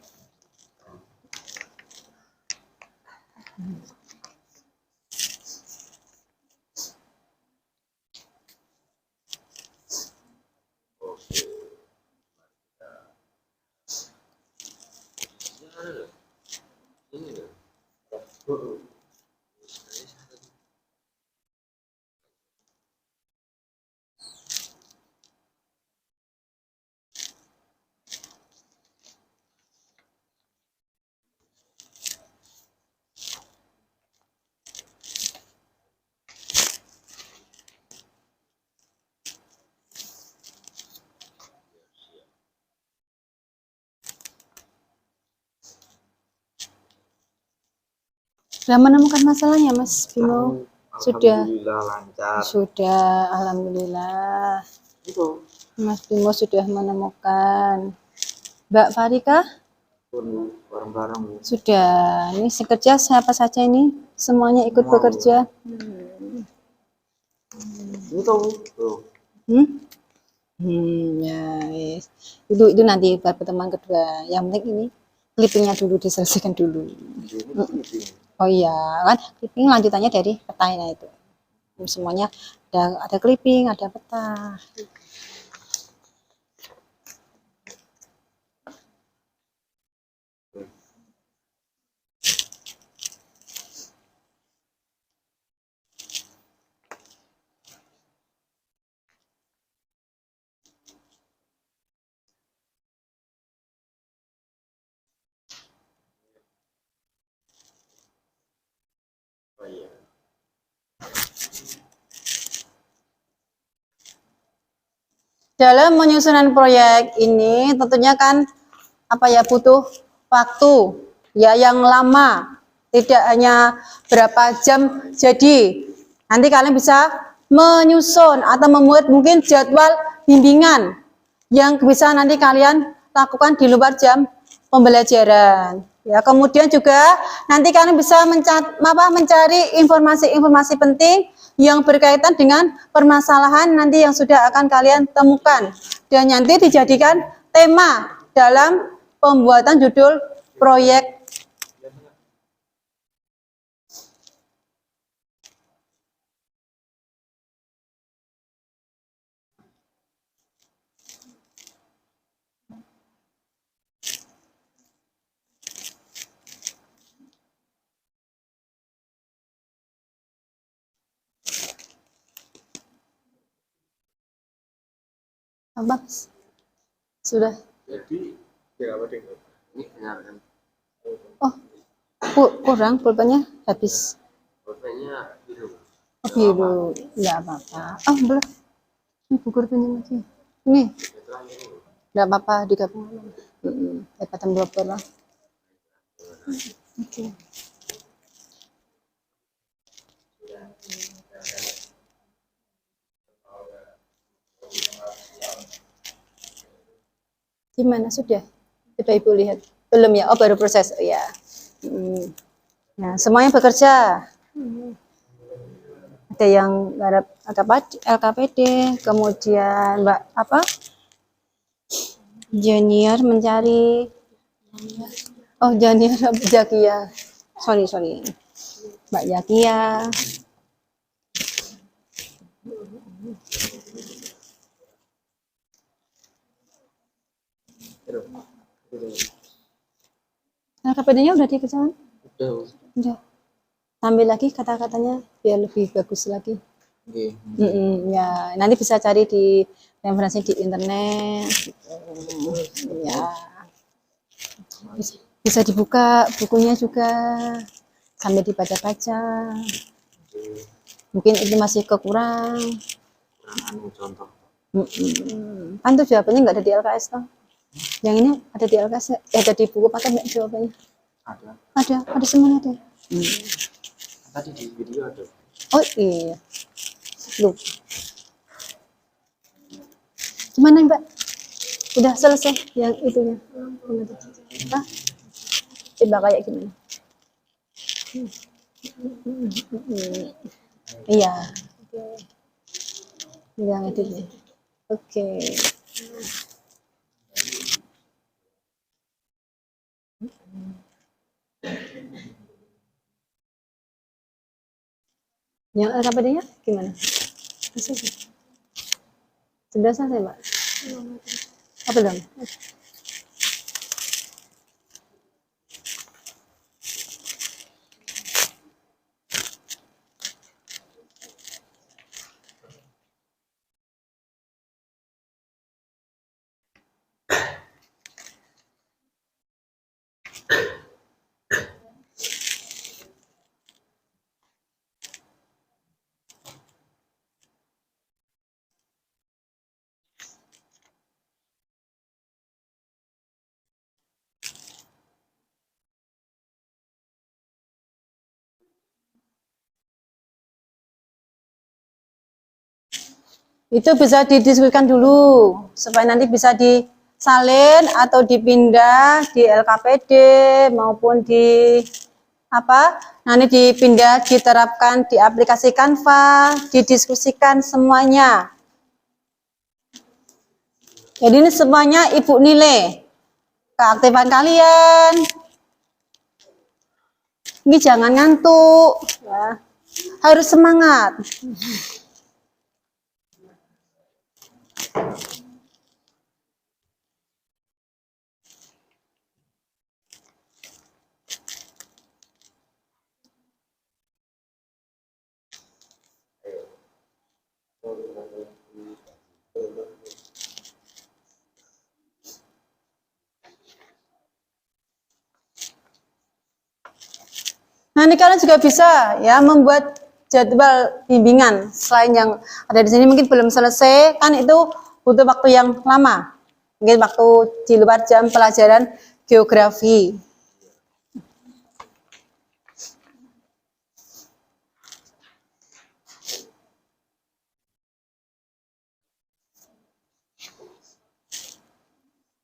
Ini loh. Sudah menemukan masalahnya Mas Bimo? Sudah. Alhamdulillah lancar. Sudah, alhamdulillah. Itu Mas Bimo sudah menemukan. Mbak Farika pun bareng-bareng Bu. sudah. Ini sekerja siapa saja ini? Semuanya ikut bekerja. Ini tahu. Tuh. Ya, yes. Itu nanti pertemuan kedua. Yang penting ini clippingnya dulu diselesaikan dulu. Oh iya, kan clipping lanjutannya dari petanya itu. Semuanya ada clipping, ada peta. Oh iya. Dalam menyusunan proyek ini tentunya kan butuh waktu ya yang lama, tidak hanya berapa jam. Jadi nanti kalian bisa menyusun atau membuat mungkin jadwal bimbingan yang bisa nanti kalian lakukan di luar jam pembelajaran. Ya, kemudian juga nanti kalian bisa mencari informasi-informasi penting yang berkaitan dengan permasalahan nanti yang sudah akan kalian temukan dan nanti dijadikan tema dalam pembuatan judul proyek. Apa? Sudah. Jadi ya apa deh? Ini benar kan? Oh, kurang pulpennya habis. Pulpennya biru. Oh, biru. Enggak apa-apa. Oh, belum. Ini buku pulpennya lagi. Ini. Enggak apa-apa digabung. Dapatan blok lah. Oke. Gimana sudah? Sudah Ibu lihat? Belum ya? Oh, baru proses. Oh, ya. Nah, semuanya bekerja. Ada yang garap LKPD, kemudian Mbak Junior mencari. Oh, Junior Jakia. Sorry. Mbak Jakia. LKPD-nya udah dikerjakan? Udah. Tambah lagi kata-katanya biar lebih bagus lagi. Oke. Ya, nanti bisa cari di referensi di internet. Ya. Bisa dibuka bukunya juga. sambil dibaca-baca. Mungkin itu masih kekurang. kurang anu contoh. Kan tuh jawabannya nggak ada di LKS toh. Yang ini ada di LKS, ada di buku paket nggak jawabannya? Ada semuanya ada. Tadi di video ada. Oh iya, lu. Gimana Mbak? Udah selesai yang itunya? Hah? Coba kayak gimana? Iya. Yang editnya. Oke. Yang LKPD-nya gimana? Sudah selesai, Mbak? Apa dong? Itu bisa didiskusikan dulu supaya nanti bisa disalin atau dipindah di LKPD maupun di apa nanti dipindah diterapkan di aplikasi Canva, didiskusikan semuanya. Jadi ini semuanya Ibu nilai keaktifan kalian. Ini jangan ngantuk ya. Harus semangat. Nah, ini kalian juga bisa ya membuat jadwal bimbingan selain yang ada di sini mungkin belum selesai, kan itu butuh waktu yang lama. Mungkin waktu di luar jam pelajaran geografi.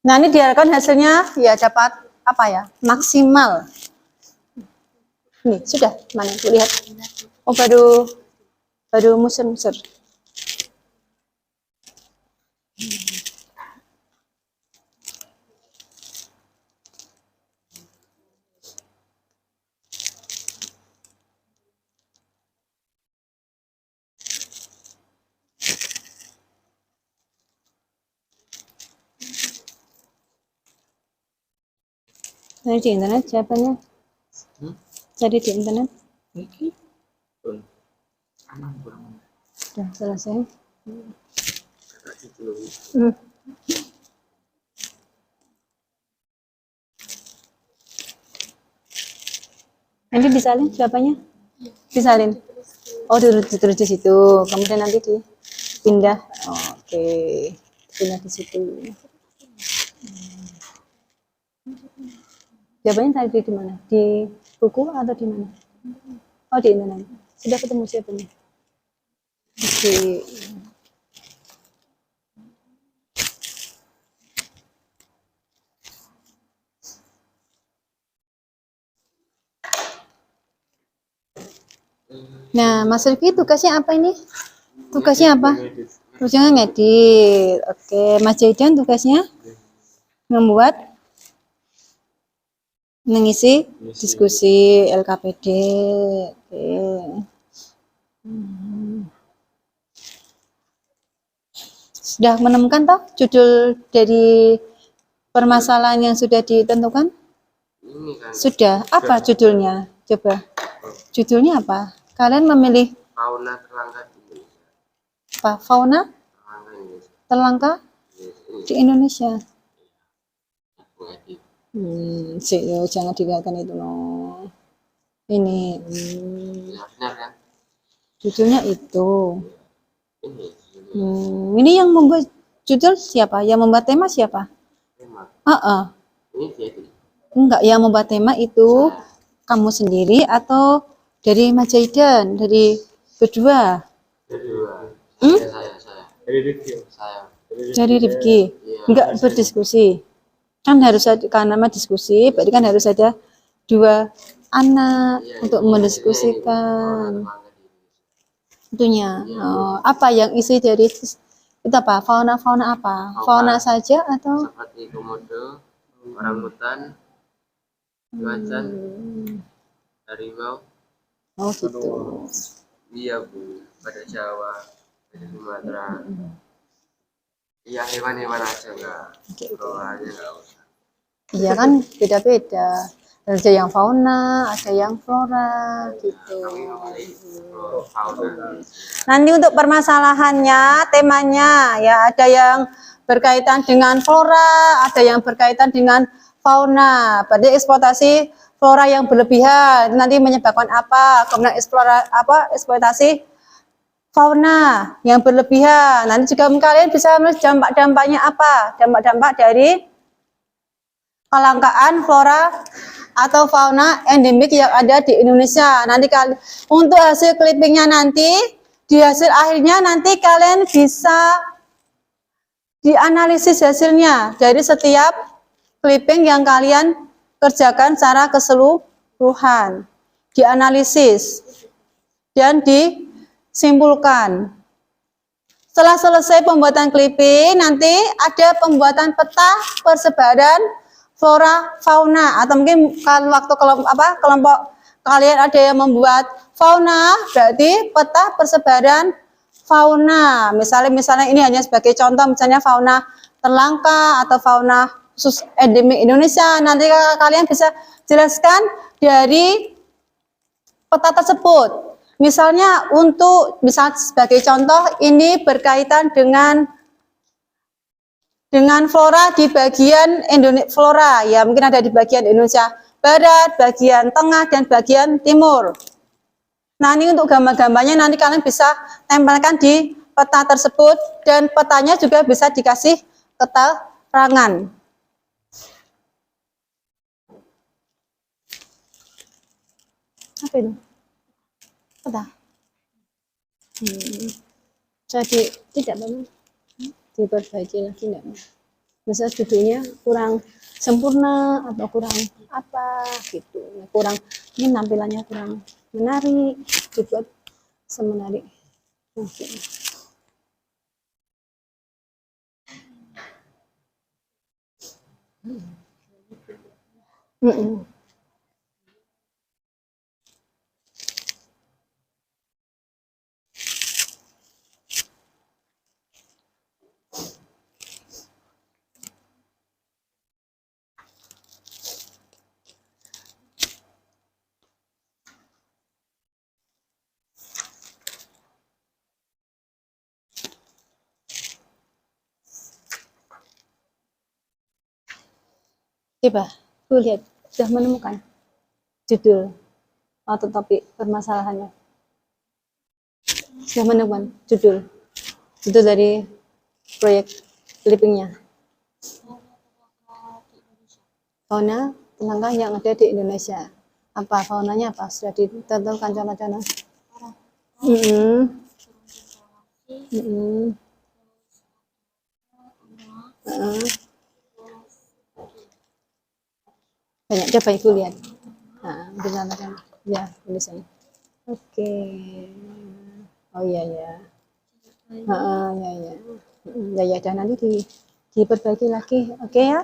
Nah, ini diharapkan hasilnya ya dapat apa ya? Maksimal. Nih, sudah. Mana? Lihat. Oh, baru musur-musur. Nah, di internet jawabannya. Cari di internet. Sudah selesai. Nanti disalin jawabannya? Disalin. Oh, ditulis di situ. Kemudian nanti dipindah. Oke. Pindah di situ. Jawabannya tadi di mana? Di buku atau di mana? Oh, di internet. Sudah ketemu jawabannya. Oke. Nah, Mas Rifki tugasnya apa ini? Tugasnya apa? Tugasnya ngedit. Oke, Mas Jaidan tugasnya membuat mengisi diskusi LKPD. Oke. Sudah menemukan toh judul dari permasalahan yang sudah ditentukan? Ini kan Sudah. Apa judulnya? Coba. Judulnya apa? Kalian memilih fauna terlangka di Indonesia. apa? Fauna Terlangka terlangka Indonesia. Ini di Indonesia. ngedit. Jangan dikatakan itu no. Ini Ya, benar kan? judulnya itu. Ini Ini yang membuat judul siapa? Yang membuat tema siapa? tema. Ini Ini dia itu. enggak, yang membuat tema itu kamu sendiri atau dari Mas Jaidan, dari berdua? Kedua. Saya. Dari review. Saya. Dari Rifki. Iya. Enggak berdiskusi. Kan harus ada, karena nama diskusi, berarti kan harus ada dua anak Iya, untuk ini mendiskusikan. terlangga di Indonesia. Itunya. Oh, apa yang isi dari itu apa? Fauna apa? Fauna saja atau? Seperti komodo, orangutan, macan, harimau. Oh gitu. Iya Bu, pada Jawa, pada Sumatera. Iya hewan-hewan aja enggak. Floranya enggak usah. Iya kan beda-beda. Ada yang fauna, ada yang flora gitu. Kami memilih fauna. Nanti untuk permasalahannya, temanya ya ada yang berkaitan dengan flora, ada yang berkaitan dengan fauna. Berarti eksploitasi flora yang berlebihan nanti menyebabkan apa? Kemudian eksploitasi fauna yang berlebihan. Nanti juga kalian bisa menulis dampak-dampaknya apa? Dampak-dampak dari kelangkaan flora atau fauna endemik yang ada di Indonesia. Nanti kalian untuk hasil clippingnya nanti di hasil akhirnya nanti kalian bisa dianalisis hasilnya dari setiap clipping yang kalian kerjakan secara keseluruhan, dianalisis dan disimpulkan. Setelah selesai pembuatan clipping, nanti ada pembuatan peta persebaran flora fauna, atau mungkin kalau waktu kelompok kalian ada yang membuat fauna, berarti peta persebaran fauna. Misalnya ini hanya sebagai contoh, misalnya fauna terlangka atau fauna khusus endemik Indonesia. Nanti kalian bisa jelaskan dari peta tersebut. Misalnya sebagai contoh ini berkaitan dengan flora di bagian flora ya, mungkin ada di bagian Indonesia Barat, bagian Tengah dan bagian Timur. Nah, ini untuk gambar-gambarnya nanti kalian bisa tempelkan di peta tersebut dan petanya juga bisa dikasih keterangan. Apa itu? Peta. Jadi tidak apa-apa. Diperbaiki lagi enggak? Misal judulnya kurang sempurna atau kurang apa gitu, kurang ini tampilannya kurang menarik, dibuat semenarik mungkin. Coba, tuh lihat, sudah menemukan judul atau topik permasalahannya. Sudah menemukan judul dari proyek clippingnya. Fauna terlangka yang ada di Indonesia. Apa faunanya apa? Sudah ditentukan contoh-contoh. Banyak, coba ibu lihat. Nah, bisa ya tulisannya. Oke. Oh iya ya. Ya dan nanti diperbaiki lagi, oke ya.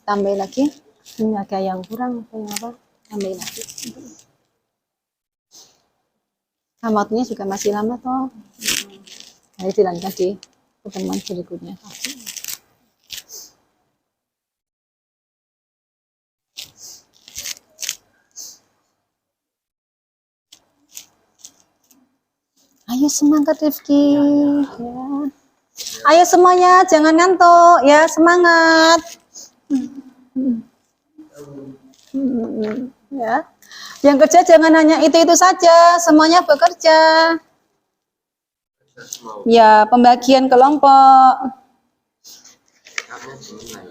Tambah lagi. Ini agak yang kurang, apa? Tambah lagi. Nah, waktunya juga masih lama toh. Nanti dilanjutkan di pertemuan berikutnya. Ayo semangat Rifki, ya. Ayo semuanya, jangan ngantuk, ya semangat. Ya, Yang kerja jangan hanya itu saja, semuanya bekerja. Semua Ya, pembagian kelompok. sikapnya dinilai.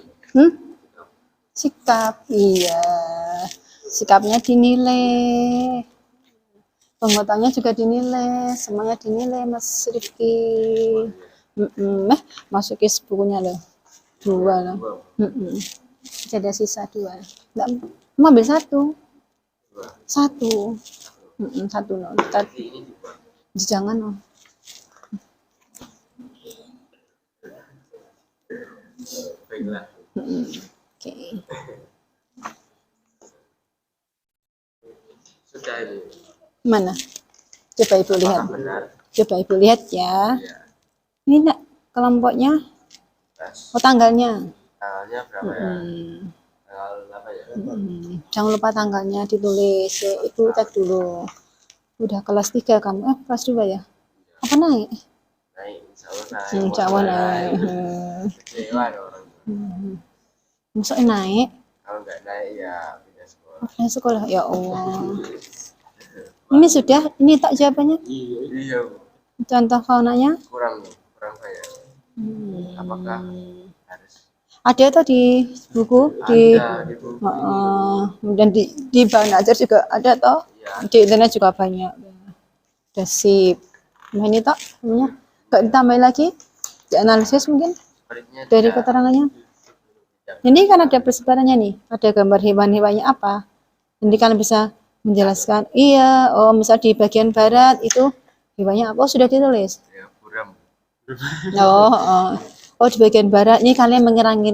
Sikap, iya. Sikapnya dinilai. Penguatannya juga dinilai, semuanya dinilai, Mas Rifki. Masukin bukunya loh. 2 loh. Jadi ada sisa 2. Enggak, mau ambil 1. 1. 1 loh. Ini juga Jangan loh. baiklah. Oke. Sudah ini. Mana? Coba Ibu lihat. Apakah benar? Coba Ibu lihat ya. Ya. Ini enggak kelompoknya. Tes. Oh, tanggalnya. Tanggalnya berapa ya? Tanggal apa ya? Jangan lupa tanggalnya ditulis. Ya, Ibu cek dulu. Udah kelas 3 kamu. Kelas 2 ya? Apa naik? Naik, insya Allah naik. Insya Allah naik. Kecewa ada orang tua. Maksudnya naik? Kalau nggak naik ya pindah sekolah. Nah, sekolah. Ya Allah. Ini sudah? Ini tak jawabannya? Iya, Bu. Contoh faunanya? kurang banyak. Apakah harus Ada tuh di buku? Di ada di buku? dan di bahan ajar juga ada toh, Iya. di internet juga banyak. Udah sip. Nah ini toh namanya nggak ditambahin lagi, dianalisis mungkin Sepertinya dari tidak. keterangannya. Ini kan ada persebarannya nih, ada gambar hewan-hewannya apa. Nanti kalian bisa menjelaskan. Iya, oh misal di bagian barat itu hewannya apa? Oh, sudah ditulis. Ya, buram. Oh, di bagian barat ini kalian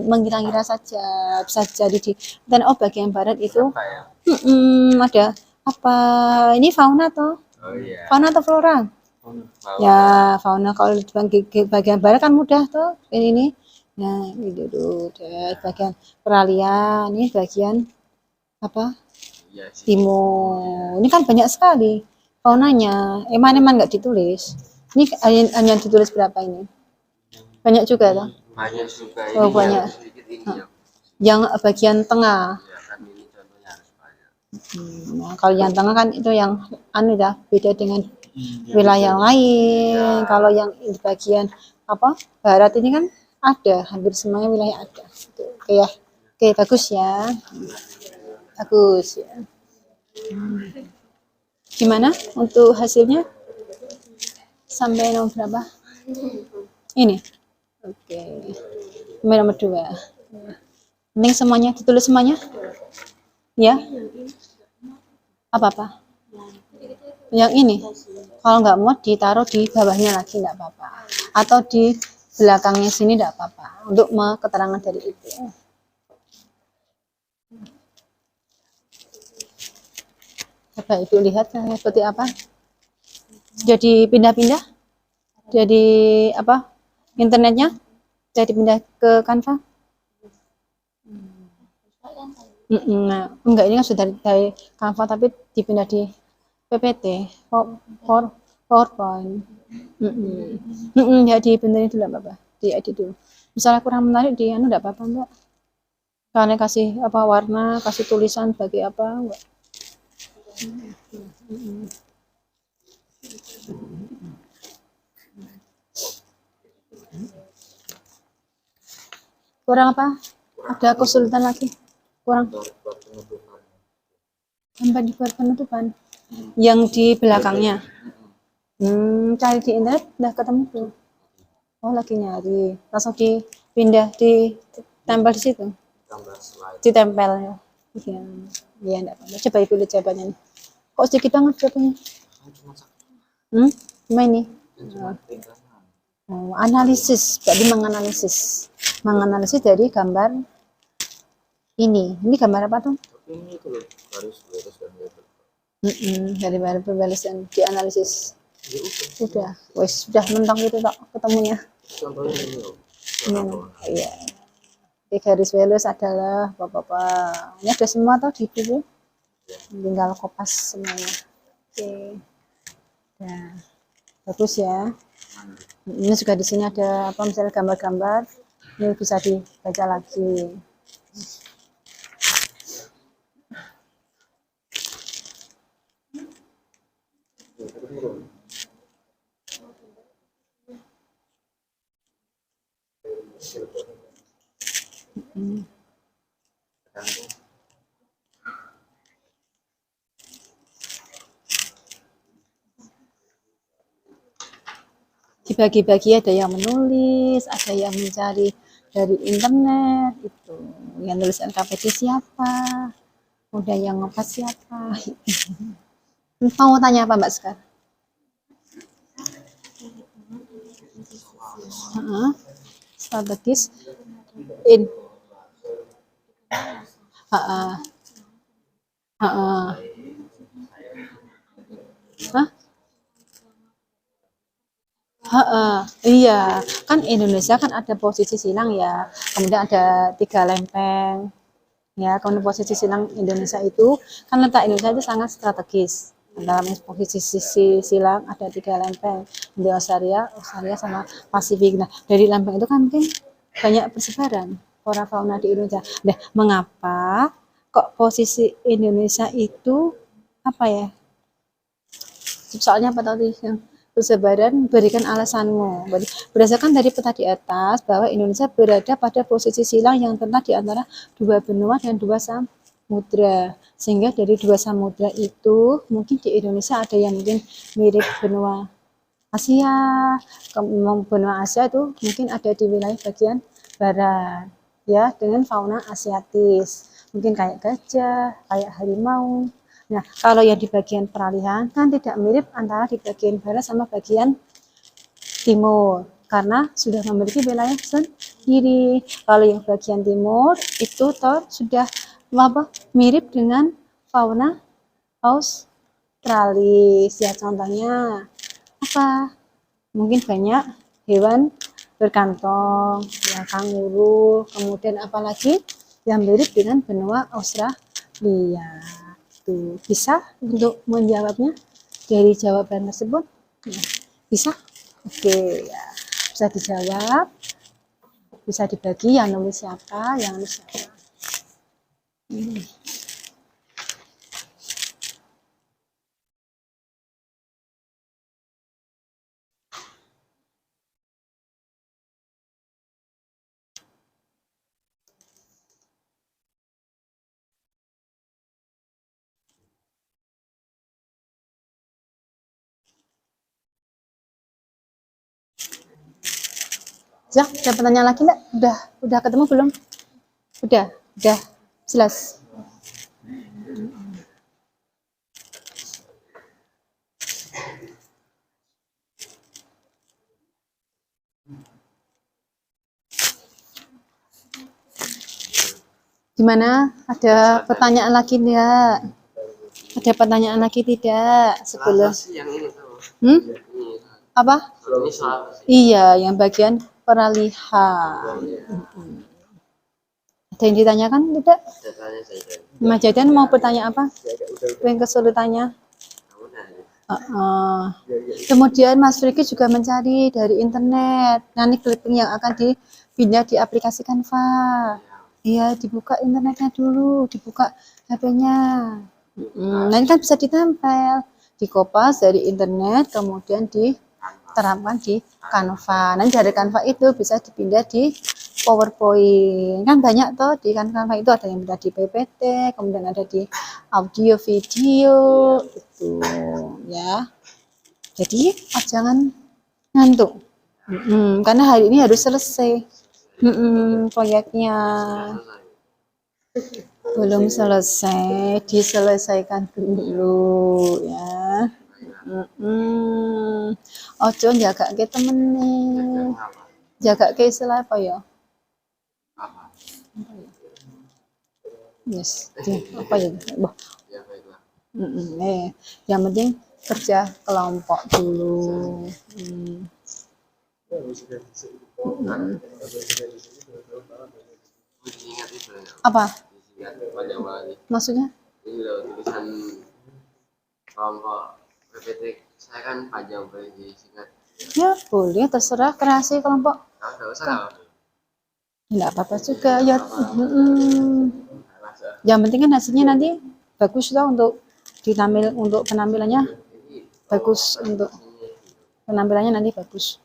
mengira-ngira saja, bisa jadi dan bagian barat itu Apa ya? ada apa? Ini fauna toh? Oh iya. Fauna atau flora? Mau Ya, fauna kalau di bagian barat kan mudah tuh ini. Nah, itu tuh bagian peralihan, ini bagian apa? iya sih. Timur. Ini kan banyak sekali faunanya. Eman-eman nggak ditulis. Ini hanya ditulis berapa ini? Banyak juga toh. Banyak juga Oh, ini banyak. yang sedikit ini yang Yang bagian tengah. ya kan ini contohnya harus banyak. Nah, kalau yang tengah kan itu yang ya beda dengan wilayah lain. Kalau yang di bagian apa barat ini kan ada hampir semuanya wilayah ada. Gitu. Oke, bagus ya. Bagus ya. Gimana untuk hasilnya? Sampai nomor berapa? Ini. Oke. Sampai nomor 2. Mending semuanya ditulis semuanya? Ya. Apa-apa? Yang ini. Kalau nggak muat ditaruh di bawahnya lagi nggak apa-apa. Atau di belakangnya sini nggak apa-apa. Untuk keterangan dari itu. Coba Ibu lihat seperti apa. Jadi pindah-pindah. Jadi apa? Internetnya. Jadi pindah ke Canva. Nah, enggak ini kan sudah dari Canva tapi dipindah di PPT, PowerPoint. Jadi benerin dulu apa-apa, diedit dulu. Misalnya kurang menarik di anu enggak apa-apa enggak. Kalian kasih apa warna, kasih tulisan bagi apa enggak. Kurang apa? Ada kesulitan lagi? Kurang? Tambah di penutupan. Yang di belakangnya. Cari di internet udah ketemu belum? Oh, lagi nyari. Langsung dipindah ditempel di situ. Ditempel ya. Iya, enggak apa-apa. Coba Ibu lihat jawabannya nih. Kok sedikit banget jawabannya? Gimana ini? Analisis, jadi menganalisis. Menganalisis dari gambar ini. Ini gambar apa tuh? Ini itu loh, garis dan Dari baris dan dianalisis. Sudah, wes sudah mentang gitu tak ketemunya. contohnya ini loh. Iya. Di garis velus adalah bapak-bapak. Ini ada semua tuh di buku. Tinggal kopas semuanya. Oke. Nah, bagus ya. Ini juga di sini ada apa misalnya gambar-gambar. Ini bisa dibaca lagi. Dibagi-bagi, ada yang menulis, ada yang mencari dari internet itu. Yang nulis NKPD siapa? Udah yang ngepas siapa? Mau tanya apa Mbak Sekar? Strategis in Hah? Iya, kan Indonesia kan ada posisi silang ya, kemudian ada 3 lempeng, ya. Kemudian posisi silang Indonesia itu kan letak Indonesia itu sangat strategis. Dalam posisi silang ada 3 lempeng, di Australia sama Pasifik. Nah, dari lempeng itu kan mungkin banyak persebaran flora fauna di Indonesia. Nah, mengapa kok posisi Indonesia itu apa ya? Soalnya apa tadi yang persebaran, berikan alasanmu. Berdasarkan dari peta di atas bahwa Indonesia berada pada posisi silang yang terletak di antara 2 benua dan 2 samudra. Sehingga dari 2 samudra itu mungkin di Indonesia ada yang mungkin mirip benua Asia. Benua Asia itu mungkin ada di wilayah bagian barat, ya, dengan fauna asiatis. Mungkin kayak gajah, kayak harimau. Nah, kalau yang di bagian peralihan kan tidak mirip antara di bagian barat sama bagian timur karena sudah memiliki wilayah sendiri. Kalau yang bagian timur itu sudah mirip dengan fauna Australis. Ya, contohnya apa? Mungkin banyak hewan berkantong, ya, kanguru, kemudian apalagi yang mirip dengan benua Australia. Tuh, bisa untuk menjawabnya dari jawaban tersebut? Bisa? Oke, ya. Bisa dijawab, bisa dibagi yang nulis siapa, yang nulis siapa. Ya, ada pertanyaan lagi enggak? Udah ketemu belum? Udah jelas. Gimana? Ada pertanyaan lagi enggak? Ada pertanyaan lagi tidak sebelum? Yang ini tuh. Apa? Ini soal Iya, yang bagian peralihan. Ada yang ditanyakan tidak? datanya saja. Mas Jadan mau bertanya apa? Yang kesulitannya? Kemudian Mas Riki juga mencari dari internet. Nanti clipping yang akan dipindah di aplikasi Canva. Iya, dibuka internetnya dulu, dibuka HP-nya. Nanti kan bisa ditempel, dikopas dari internet, kemudian diterapkan di Canva. Nanti dari Canva itu bisa dipindah di PowerPoint. Kan banyak toh di Canva itu, ada yang bisa di PPT, kemudian ada di audio video itu ya. Jadi jangan ngantuk. Karena hari ini harus selesai proyeknya. Belum selesai, diselesaikan dulu ya. Ojo jaga ke temen nih, jaga ke istilah apa ya? Yes, apa ya? Yang penting kerja kelompok dulu. Apa? Maksudnya? Ini loh tulisan kelompok PPT saya kan panjang boleh disingkat. Ya boleh, terserah kreasi kelompok. Nggak usah. Nggak apa-apa juga ya. Yang penting kan hasilnya nanti bagus lah untuk ditampil, untuk penampilannya bagus, untuk penampilannya nanti bagus.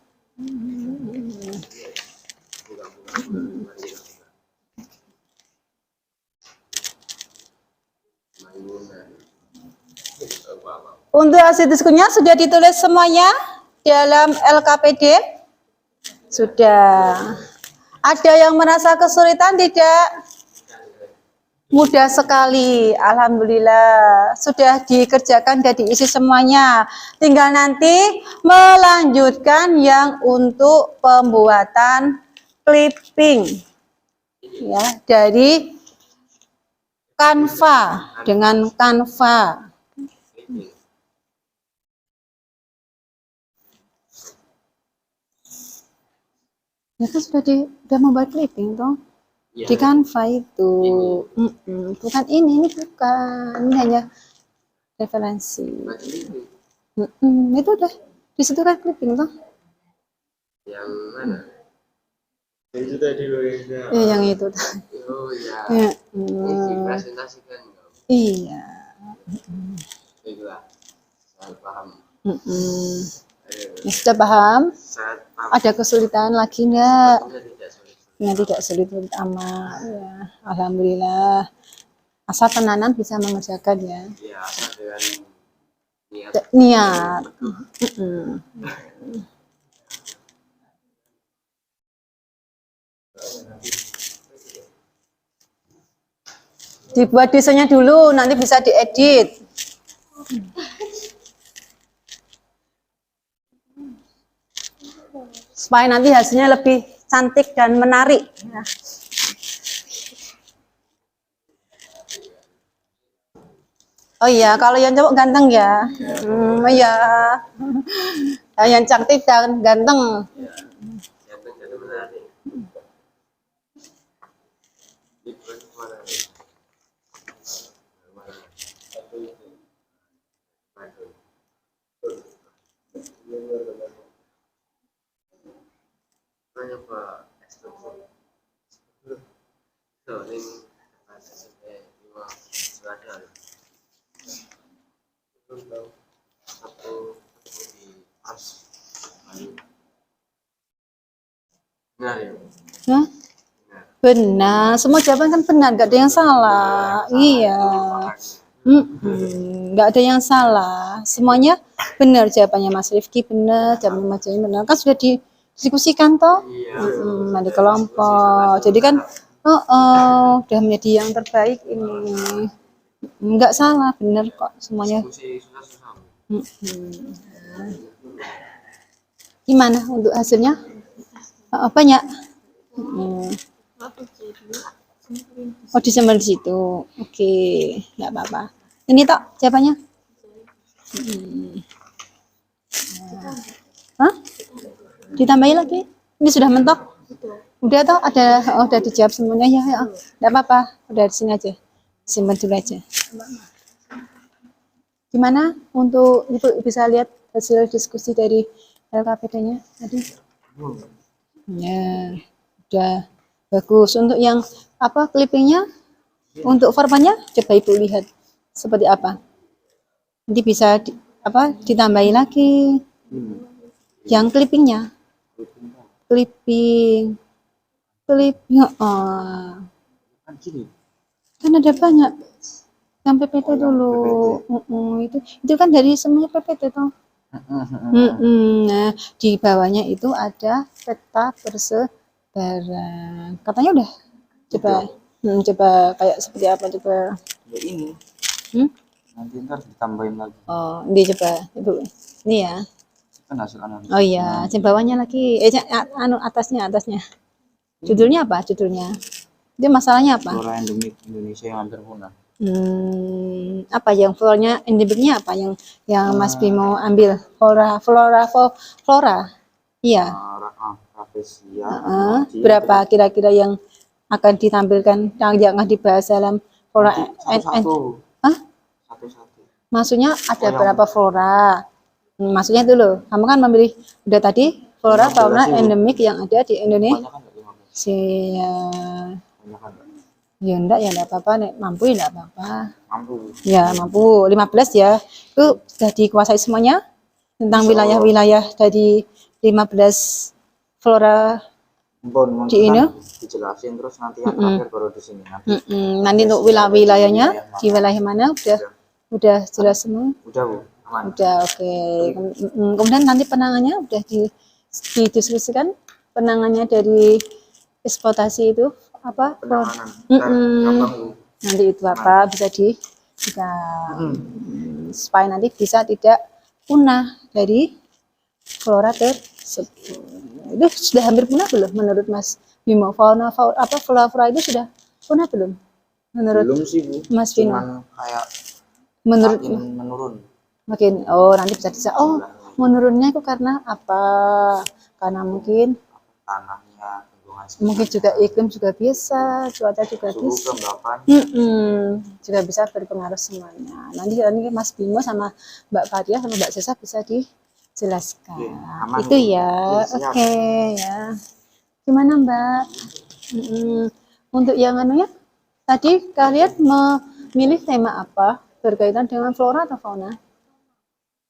Untuk hasil diskusinya sudah ditulis semuanya dalam LKPD? Sudah. Ada yang merasa kesulitan tidak? Mudah sekali, alhamdulillah. Sudah dikerjakan dan diisi semuanya. Tinggal nanti melanjutkan yang untuk pembuatan clipping. Ya, dari Canva dengan Canva. Ya kan sudah membuat clipping toh di Canva itu. Bukan ini bukan, ini hanya referensi. Itu udah di situ kan clipping toh. Yang mana? Yang itu tadi loh ya. Yang itu. Oh ya. Ini dipresentasikan. Iya. Itulah. Saya paham. Ya, sudah paham? Saya paham. Ada kesulitan lagi enggak? Tidak sulit. Ya, tidak sulit amat. Ya, alhamdulillah. Asal tenanan bisa mengerjakan ya. Ya, asal dengan niat. Niat. Dibuat desainnya dulu, nanti bisa diedit. Supaya nanti hasilnya lebih cantik dan menarik. Ya. Oh iya, kalau yang cowok ganteng ya. Iya. Yang cantik dan ganteng. Yang menarik. Dibuat mana? Nanya Pak, so ini ada sampai 5 selada. Satu di as. Benar ya? Hah? Benar, semua jawaban kan benar, nggak ada yang salah. Iya. Nggak ada yang salah, semuanya benar jawabannya Mas Rifki, benar jawabannya Mas Jani benar, kan sudah didiskusikan toh. Nah, di kelompok, jadi kan udah menjadi yang terbaik ini. Nggak salah, benar kok semuanya. Gimana untuk hasilnya? Banyak. Oh, Desember di situ. Oke, nggak apa-apa. Ini toh jawabannya? Hah? Ditambahin lagi? Ini sudah mentok? Udah toh? Udah dijawab semuanya ya? Ya. Nggak apa-apa. Udah di sini aja. Simpan dulu aja. Gimana untuk Ibu bisa lihat hasil diskusi dari LKPD-nya tadi? Ya, udah bagus. Untuk yang apa clippingnya, untuk formatnya coba Ibu lihat seperti apa. Nanti bisa ditambahin lagi. Yang clippingnya, clipping. Kan ada banyak. Yang PPT dulu. Itu kan dari semuanya PPT toh. Nah, di bawahnya itu ada peta persebaran. Katanya udah. Coba kayak seperti apa coba. Ya ini. Nanti ntar ditambahin lagi. Oh, ini coba Ibu. Ini ya. Kan hasil analisis. Oh iya, di bawahnya lagi. Atasnya. Judulnya apa? Judulnya. Itu masalahnya apa? Flora endemik Indonesia yang hampir punah. Apa yang floranya endemiknya apa yang Mas Bimo ambil? Flora. Iya. Rafflesia. Berapa kira-kira yang akan ditampilkan yang akan dibahas dalam flora Satu-satu. Satu-satu. Maksudnya ada berapa flora? Maksudnya itu loh. Kamu kan memilih udah tadi flora fauna endemik yang ada di Indonesia. Ya enggak apa-apa, nek mampu ya enggak apa-apa. Mampu. Ya, mampu. 15 ya. Itu sudah dikuasai semuanya tentang wilayah-wilayah dari 15 flora Bon, Di ini? dijelasin terus nanti yang terakhir baru di sini nanti. Nanti untuk wilayahnya di wilayah mana udah jelas semua. Udah Bu, aman. Udah, oke. Kemudian nanti penangannya udah didiskusikan penangannya dari eksploitasi itu apa? Penanganan. Gampang Bu. Nanti itu apa bisa kita supaya nanti bisa tidak punah dari flora tersebut. Itu sudah hampir punah belum menurut Mas Bimo? Flora itu sudah punah belum? Menurut Belum sih Bu. Mas Bimo? Cuman kayak Menurut makin menurun. makin nanti bisa menurunnya itu karena apa? Karena mungkin Tanahnya, lingkungan mungkin juga iklim juga bisa, cuaca juga suhu bisa. kelembapan. Juga bisa berpengaruh semuanya. Nanti Mas Bimo sama Mbak Fadia sama Mbak Sesa bisa dijelaskan. Oke, aman, Itu Bu. ya, Siap. oke ya. Gimana Mbak? Untuk yang anunya, tadi kalian memilih tema apa? Berkaitan dengan flora atau fauna?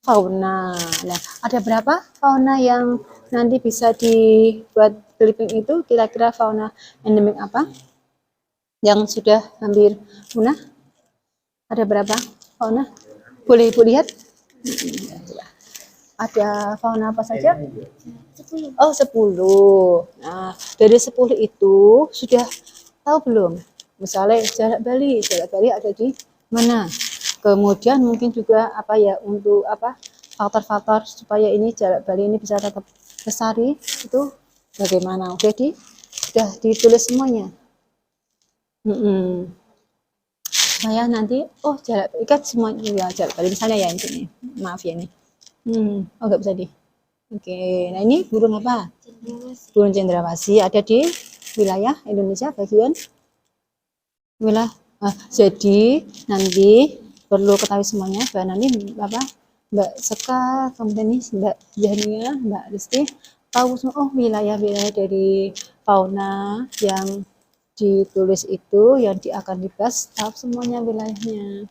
Fauna. Nah, ada berapa fauna yang nanti bisa dibuat clipping itu? Kira-kira fauna endemik apa? Yang sudah hampir punah? Ada berapa fauna? Boleh Ibu lihat? Ada fauna apa saja? 10. Oh, 10. Nah, dari 10 itu sudah tahu belum? Misalnya Jalak Bali ada di mana? Kemudian mungkin juga apa ya untuk apa faktor-faktor supaya ini Jalak Bali ini bisa tetap lestari itu bagaimana? Oke, sudah ditulis semuanya. Saya nanti Jalak Bali kan semua ya Jalak Bali misalnya ya ini maaf ya ini. Nggak bisa Oke, nah ini burung apa? Burung cendrawasih ada di wilayah Indonesia bagian wilayah. Jadi nanti perlu ketahui semuanya bahwa nanti Mbak Sekar, kemudian ini Mbak Jania, Mbak Risti tahu semua wilayah-wilayah dari fauna yang ditulis itu yang akan dibahas tahu semuanya wilayahnya.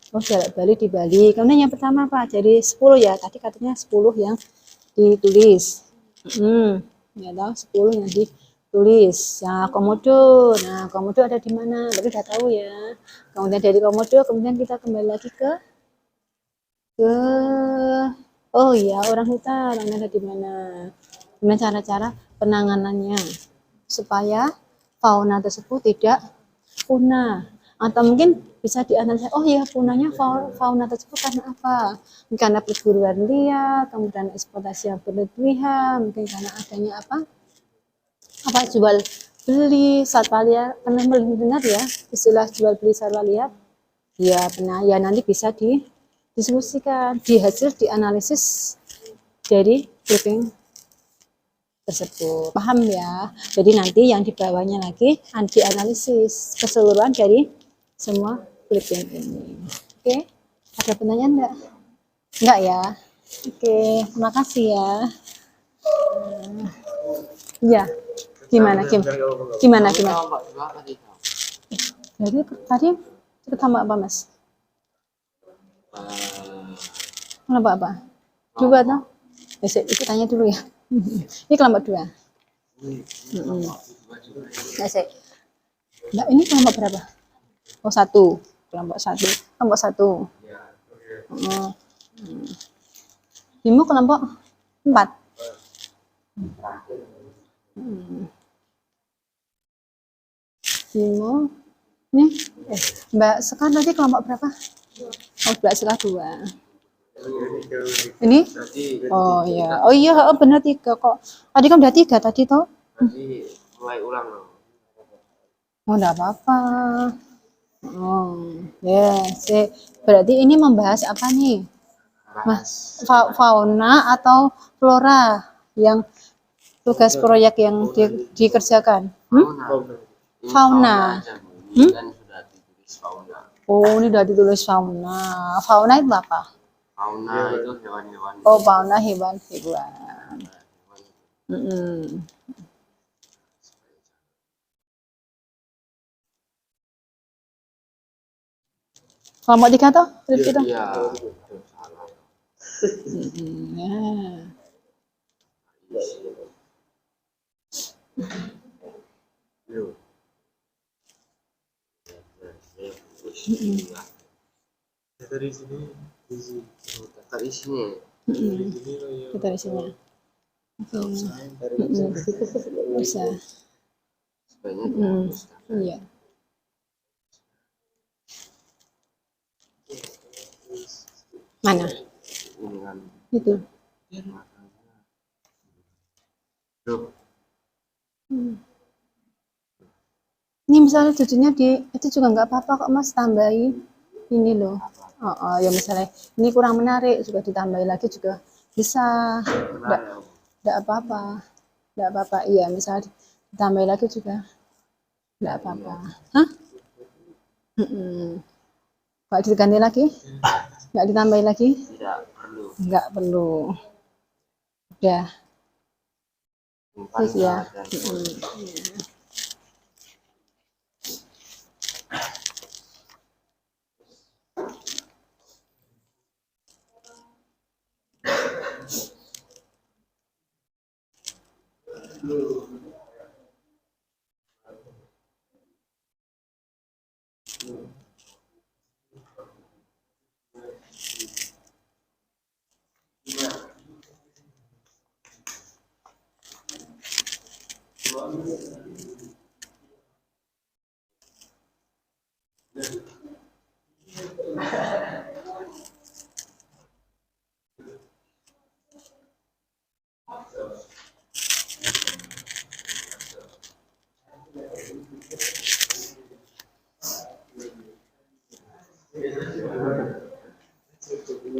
Jalak Bali di Bali. Kemudian yang pertama apa? Jadi 10 ya. Tadi katanya 10 yang ditulis. Ya tahu 10 yang ditulis. Nah, Komodo. Nah, Komodo ada di mana? Berarti udah tahu ya. Kemudian dari Komodo, kemudian kita kembali lagi ke orang hutan. Ada di mana? Gimana cara-cara penanganannya supaya fauna tersebut tidak punah? Atau mungkin bisa dianalisa, punahnya fauna tersebut karena apa? Karena perburuan liar, kemudian eksploitasi yang berlebihan, mungkin karena adanya jual beli satwa liar. Pernah mendengar ya istilah jual beli satwa liar? Ya pernah. Ya nanti bisa didiskusikan, dianalisis dari clipping tersebut. Paham ya? Jadi nanti yang di bawahnya lagi dianalisis keseluruhan dari semua clipping ini. Oke, ada pertanyaan enggak? Enggak ya? Oke, terima kasih ya. Ya, gimana? Jadi tadi kita tambah apa Mas? Kelompok apa? 2 atau? Itu tanya dulu ya. Ini kelompok 2. Mbak, ini kelompok berapa? 1. Kelompok 1. Kelompok 1. Bimo kelompok 4. Bimo. Nih, Mbak Sekar tadi kelompok berapa? Mbak Sekar 2. Ini? Oh iya, benar 3 kok. Tadi kan udah 3 tadi toh? Nanti mulai ulang loh. Enggak apa-apa. Berarti ini membahas apa nih? Fauna atau flora yang tugas proyek yang dikerjakan? Fauna. Dan sudah ditulis fauna. Oh, ini sudah ditulis fauna. Fauna itu apa? Fauna itu hewan-hewan. Oh, fauna hewan-hewan. Kelompok 3 toh? Iya. Yo. Dari sini isi. Tak isinya. Dari sini lo ya. Kita di sini. Dari Bisa. Sebanyak Iya. Mana? ini kan. Itu. Loh, Ini misalnya cucunya itu juga nggak apa-apa kok Mas, tambahi ini loh. Ya misalnya ini kurang menarik juga ditambahi lagi juga bisa. Nggak apa-apa. Nggak apa-apa. Iya, misalnya ditambahi lagi juga nggak apa-apa. Hah? Nggak diganti lagi? Nggak ditambahi lagi? tidak perlu. Nggak perlu. Udah. Terus ya.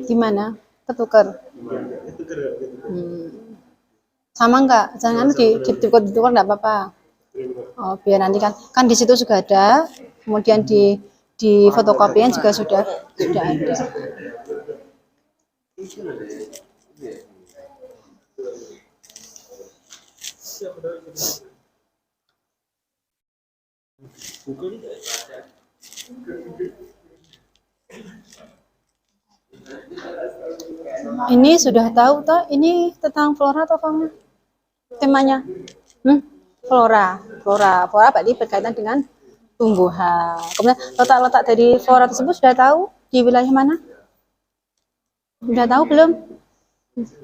Gimana? Ketukar? Sama enggak? Jangan ditukar enggak apa-apa. Oh, biar nanti kan di situ juga ada, kemudian di fotokopian juga sudah ada. Ini sudah tahu toh, ini tentang flora atau fauna? Temanya? Flora berarti berkaitan dengan tumbuhan. Kemudian letak-letak dari flora tersebut sudah tahu di wilayah mana? Sudah tahu belum?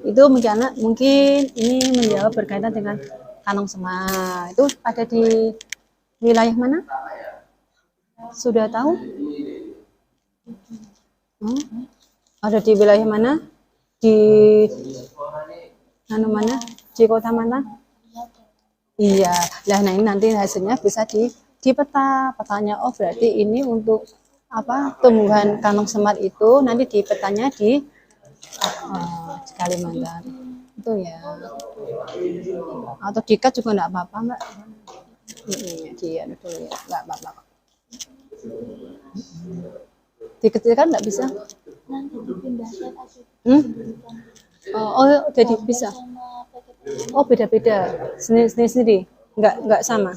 Itu mungkin ini menjawab berkaitan dengan kanong semar. Itu ada di wilayah mana? Sudah tahu? Ada di wilayah mana? Di mana? Di kota mana? Iya, nah ini nanti hasilnya bisa di petanya. Oh berarti ini untuk apa? Tumbuhan kanong semar itu nanti di petanya di Kalimantan. Itu ya. Atau dikat juga enggak apa-apa, Mbak. Iya, betul ya. Enggak apa-apa. Dikecilkan enggak bisa? Nanti dipindah set aja. Oh, jadi bisa. Oh, beda-beda. Sendiri. Enggak sama.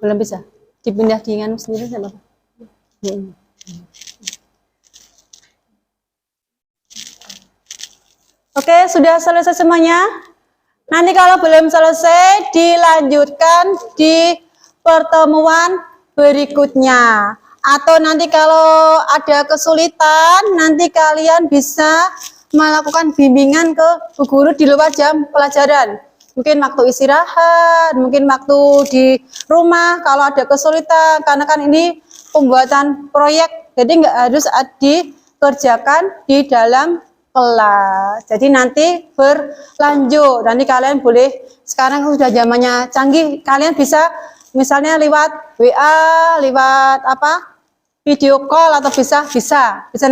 Belum bisa dipindah dengan sendiri sama. Oke, sudah selesai semuanya. Nanti kalau belum selesai dilanjutkan di pertemuan berikutnya, atau nanti kalau ada kesulitan nanti kalian bisa melakukan bimbingan ke Bu Guru di luar jam pelajaran. Mungkin waktu istirahat, mungkin waktu di rumah kalau ada kesulitan, karena kan ini pembuatan proyek, jadi nggak harus dikerjakan di dalam kelas. Jadi nanti berlanjut, nanti kalian boleh, sekarang sudah zamannya canggih, kalian bisa misalnya lewat WA, lewat apa, video call atau bisa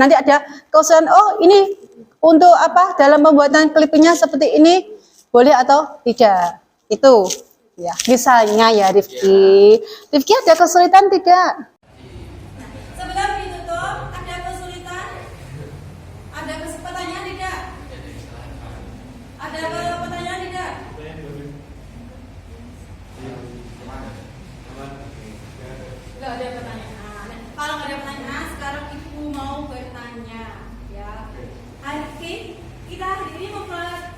nanti ada kesulitan. Oh, ini untuk apa? Dalam pembuatan klipnya seperti ini boleh atau tidak? Itu ya. Misalnya ya Rifki ada kesulitan tidak? Sebelum ditutup, ada kesulitan? Ada pertanyaan tidak? Ada pertanyaan tidak? Enggak ada pertanyaan. Kalau nggak ada pertanyaan, sekarang ibu mau bertanya, ya. Hari kita hari ini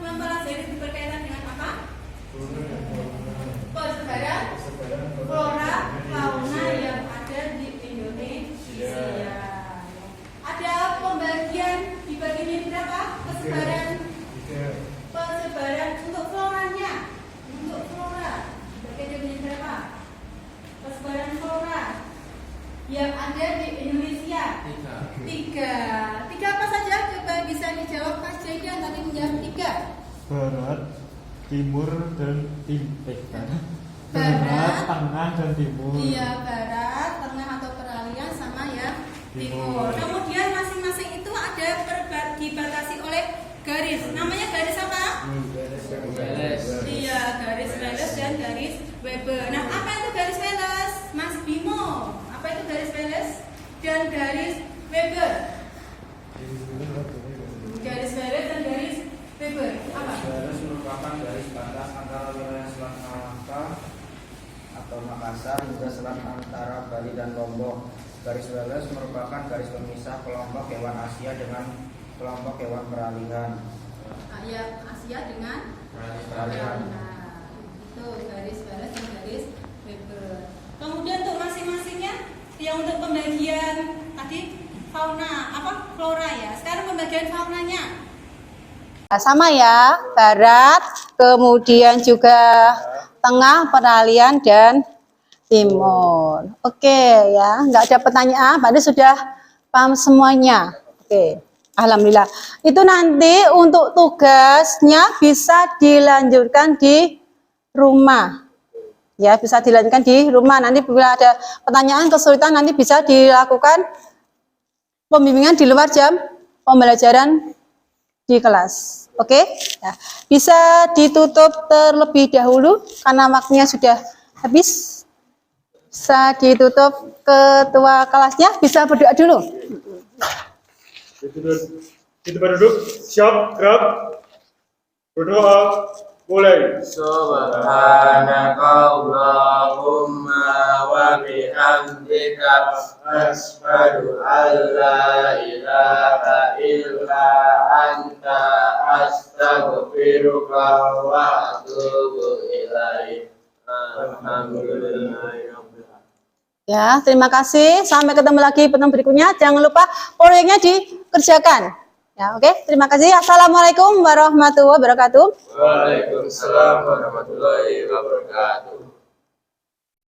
mempelajari berkaitan dengan apa? Persebaran flora fauna yang ada di Indonesia. Ada pembagian dibagi menjadi berapa? Persebaran untuk floranya. Untuk flora dibagi menjadi berapa? Persebaran flora yang ada di Indonesia. Tiga apa saja? Coba bisa dijawab Mas Jaidan tadi menjawab 3. Barat, timur dan Barat, tengah dan timur. Iya, barat, tengah atau peralihan sama ya timur. Kemudian masing-masing itu ada dibatasi oleh garis. Namanya garis apa? Iya, garis Wallace dan garis Weber. Nah, apa itu garis Wallace? Mas Bimo, apa itu garis Wallace dan garis Weber? Garis Wallace dan garis Weber apa? Garis merupakan garis batas antara wilayah Selat Malaka atau Makassar hingga selat antara Bali dan Lombok. Garis Wallace merupakan garis pemisah kelompok hewan Asia dengan kelompok hewan peralihan. Ya, Asia dengan Peralihan. Nah, itu garis Wallace dan garis Weber. Kemudian untuk masing-masingnya, yang untuk pembagian tadi fauna apa flora ya. Sekarang pembagian faunanya. Sama ya, barat, kemudian juga tengah, peralihan dan timur. Oke ya, nggak ada pertanyaan, Pak Ade sudah paham semuanya. Oke, alhamdulillah. Itu nanti untuk tugasnya bisa dilanjutkan di rumah. Ya, bisa dilanjutkan di rumah. Nanti bila ada pertanyaan kesulitan nanti bisa dilakukan pembimbingan di luar jam pembelajaran di kelas. Oke, ya. Bisa ditutup terlebih dahulu karena waktunya sudah habis. Bisa ditutup, ketua kelasnya bisa berdoa dulu. Kita berduduk, siap, gerak, berdoa, mulai. Subhanaka Allahumma wa bihamdika asyhadu an la ilaha illa anta astaghfiruka wa atubu ilaik. Alhamdulillah. Ya, terima kasih. Sampai ketemu lagi pertemuan berikutnya. Jangan lupa proyeknya dikerjakan. Ya, oke. Terima kasih. Assalamualaikum warahmatullahi wabarakatuh. Waalaikumsalam warahmatullahi wabarakatuh.